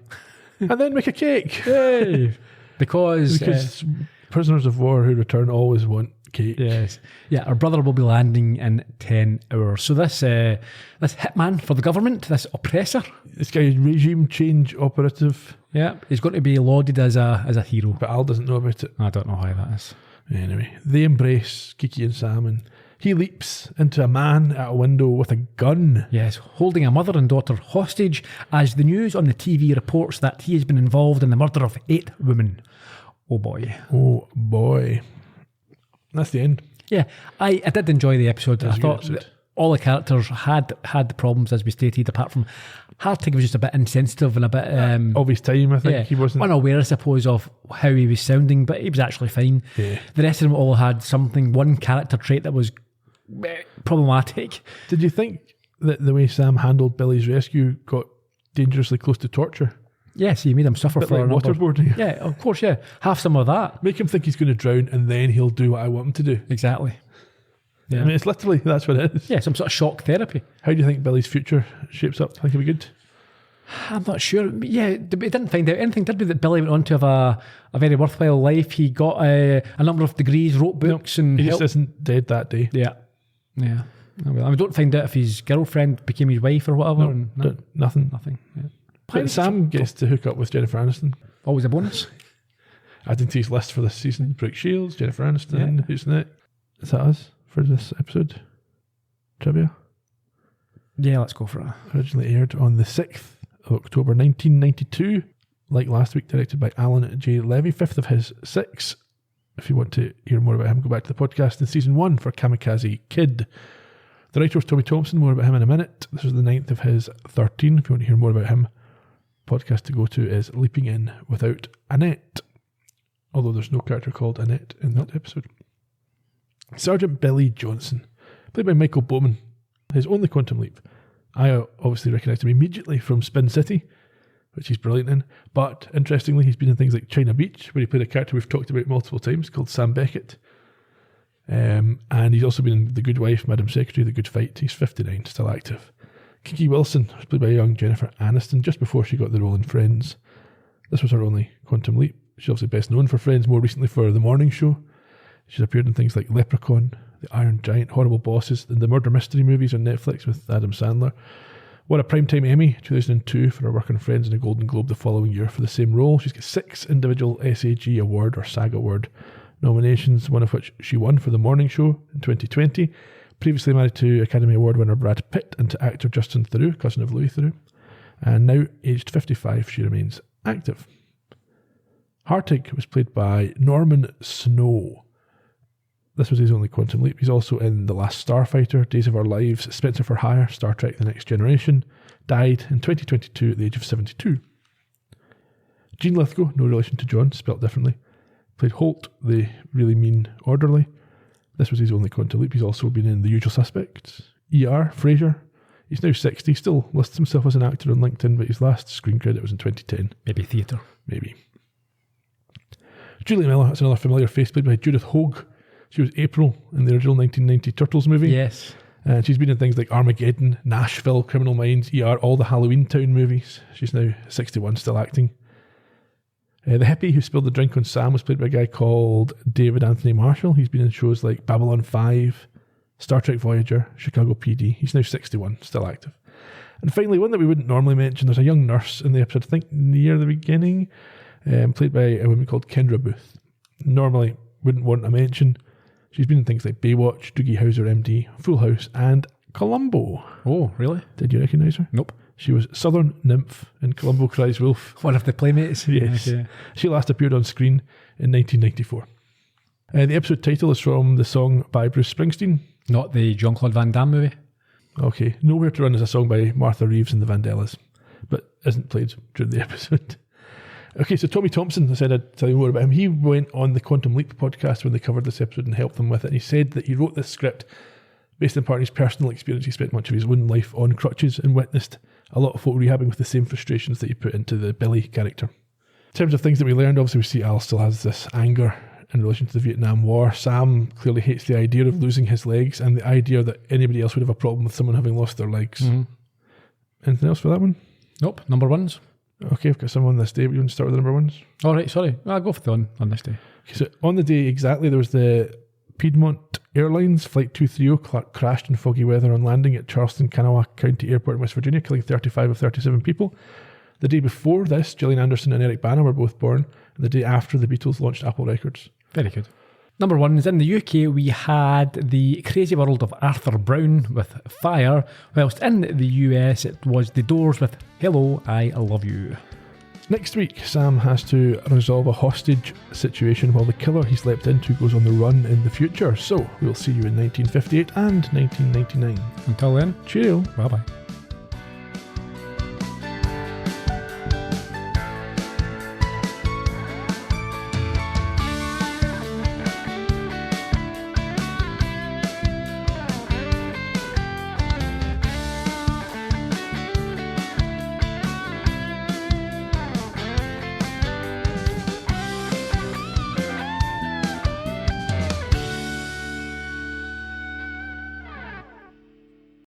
Speaker 2: and then make a cake.
Speaker 1: Hey! Because
Speaker 2: prisoners of war who return always want cake.
Speaker 1: Yes. Yeah, our brother will be landing in 10 hours. So this hitman for the government, this oppressor,
Speaker 2: This guy is regime change operative,
Speaker 1: yeah, he's going to be lauded as a hero.
Speaker 2: but Al doesn't know about it.
Speaker 1: I don't know how that is.
Speaker 2: Anyway, they embrace Kiki and Sam, and he leaps into a man at a window with a gun.
Speaker 1: Yes, holding a mother and daughter hostage as the news on the TV reports that he has been involved in the murder of 8 women. Oh boy.
Speaker 2: Oh boy. That's the end.
Speaker 1: Yeah, I did enjoy the episode.
Speaker 2: was
Speaker 1: I
Speaker 2: a good
Speaker 1: thought
Speaker 2: episode.
Speaker 1: that all the characters had the problems, as we stated, apart from Hartig was just a bit insensitive and a bit...
Speaker 2: Of his time, I think.
Speaker 1: yeah,
Speaker 2: He wasn't...
Speaker 1: unaware, I suppose, of how he was sounding, but he was actually fine.
Speaker 2: Yeah.
Speaker 1: The rest of them all had one character trait that was problematic.
Speaker 2: Did you think that the way Sam handled Billy's rescue got dangerously close to torture?
Speaker 1: Yes, he made him suffer
Speaker 2: Bit
Speaker 1: for
Speaker 2: like
Speaker 1: a number.
Speaker 2: waterboarding.
Speaker 1: Yeah, of course, yeah. Have some of that.
Speaker 2: Make him think he's going to drown and then he'll do what I want him to do.
Speaker 1: Exactly. Yeah.
Speaker 2: I mean, it's literally, that's what it is.
Speaker 1: Yeah, some sort of shock therapy.
Speaker 2: How do you think Billy's future shapes up? Think it'll be good?
Speaker 1: I'm not sure. Yeah, we didn't find out anything, did we, that Billy went on to have a very worthwhile life. He got a number of degrees, wrote books, and
Speaker 2: He just
Speaker 1: helped.
Speaker 2: isn't dead that day.
Speaker 1: Yeah. Yeah. Oh, well, I mean, don't find out if his girlfriend became his wife or whatever.
Speaker 2: No,
Speaker 1: and
Speaker 2: nothing.
Speaker 1: nothing. Yeah.
Speaker 2: But Sam gets to hook up with Jennifer Aniston.
Speaker 1: Always a bonus.
Speaker 2: Adding to his list for this season. Brooke Shields, Jennifer Aniston, who's in it? Is that us for this episode? Trivia?
Speaker 1: Yeah, let's go for it.
Speaker 2: Originally aired on the 6th of October 1992. Like last week, directed by Alan J. Levy, 5th of his 6. If you want to hear more about him, go back to the podcast in season 1 for Kamikaze Kid. The writer was Tommy Thompson, more about him in a minute. This was the 9th of his 13. If you want to hear more about him, podcast to go to is Leaping In Without Annette. Although there's no character called Annette in that episode. Sergeant Billy Johnson, played by Michael Bowman, his only quantum leap. I obviously recognised him immediately from Spin City, which he's brilliant in. But interestingly, he's been in things like China Beach, where he played a character we've talked about multiple times called Sam Beckett. And he's also been in The Good Wife, Madam Secretary, The Good Fight. He's 59, still active. Kiki Wilson was played by young Jennifer Aniston just before she got the role in Friends. This was her only quantum leap. She's obviously best known for Friends, more recently for The Morning Show. She's appeared in things like Leprechaun, The Iron Giant, Horrible Bosses, and the murder mystery movies on Netflix with Adam Sandler. Won a Primetime Emmy 2002 for her work on Friends, and a Golden Globe the following year for the same role. She's got 6 individual SAG Award or SAG Award nominations, one of which she won for The Morning Show in 2020. Previously married to Academy Award winner Brad Pitt and to actor Justin Theroux, cousin of Louis Theroux. And now, aged 55, she remains active. Hartig was played by Norman Snow. This was his only quantum leap. He's also in The Last Starfighter, Days of Our Lives, Spencer for Hire, Star Trek The Next Generation. Died in 2022 at the age of 72. Jean Lithgow, no relation to John, spelt differently, played Holt, the really mean orderly. This was his only quantum leap. He's also been in The Usual Suspects, ER, Frasier. He's now 60, still lists himself as an actor on LinkedIn, but his last screen credit was in 2010.
Speaker 1: Maybe theatre.
Speaker 2: Maybe. Julie Miller, that's another familiar face, played by Judith Hogue. She was April in the original 1990 Turtles movie.
Speaker 1: Yes.
Speaker 2: And she's been in things like Armageddon, Nashville, Criminal Minds, ER, all the Halloween Town movies. She's now 61, still acting. The hippie who spilled the drink on Sam was played by a guy called David Anthony Marshall. He's been in shows like Babylon 5, Star Trek Voyager, Chicago PD. He's now 61, still active. And finally, one that we wouldn't normally mention, there's a young nurse in the episode, I think near the beginning, played by a woman called Kendra Booth. Normally wouldn't want a mention. She's been in things like Baywatch, Doogie Howser MD, Full House, and Columbo.
Speaker 1: Oh, really?
Speaker 2: Did you recognise her?
Speaker 1: Nope.
Speaker 2: She was Southern Nymph in Columbo Cries Wolf.
Speaker 1: One of the playmates?
Speaker 2: Yes.
Speaker 1: Okay.
Speaker 2: She last appeared on screen in 1994. The episode title is from the song by Bruce Springsteen.
Speaker 1: Not the Jean-Claude Van Damme movie?
Speaker 2: Okay. Nowhere to Run is a song by Martha Reeves and the Vandellas, but isn't played during the episode. Okay, so Tommy Thompson, I said I'd tell you more about him. He went on the Quantum Leap podcast when they covered this episode and helped them with it. And he said that he wrote this script based in part on his personal experience. He spent much of his own life on crutches and witnessed a lot of folk rehabbing with the same frustrations that he put into the Billy character. In terms of things that we learned, obviously we see Al still has this anger in relation to the Vietnam War. Sam clearly hates the idea of losing his legs and the idea that anybody else would have a problem with someone having lost their legs. Mm-hmm. Anything else for that one?
Speaker 1: Nope. Number ones?
Speaker 2: Okay, I've got some on this day, but you want to start with the number ones?
Speaker 1: All right, sorry. I'll go for the on this day.
Speaker 2: Okay, so on the day exactly, there was the Piedmont Airlines Flight 230 crashed in foggy weather on landing at Charleston, Kanawha County Airport in West Virginia, killing 35 of 37 people. The day before this, Gillian Anderson and Eric Bana were both born, and the day after, the Beatles launched Apple Records.
Speaker 1: Very good. Number one is in the UK, we had The Crazy World of Arthur Brown with Fire, whilst in the US it was The Doors with Hello, I Love You.
Speaker 2: Next week, Sam has to resolve a hostage situation while the killer he's leapt into goes on the run in the future. So, we'll see you in 1958 and 1999.
Speaker 1: Until then,
Speaker 2: cheerio.
Speaker 1: Bye-bye.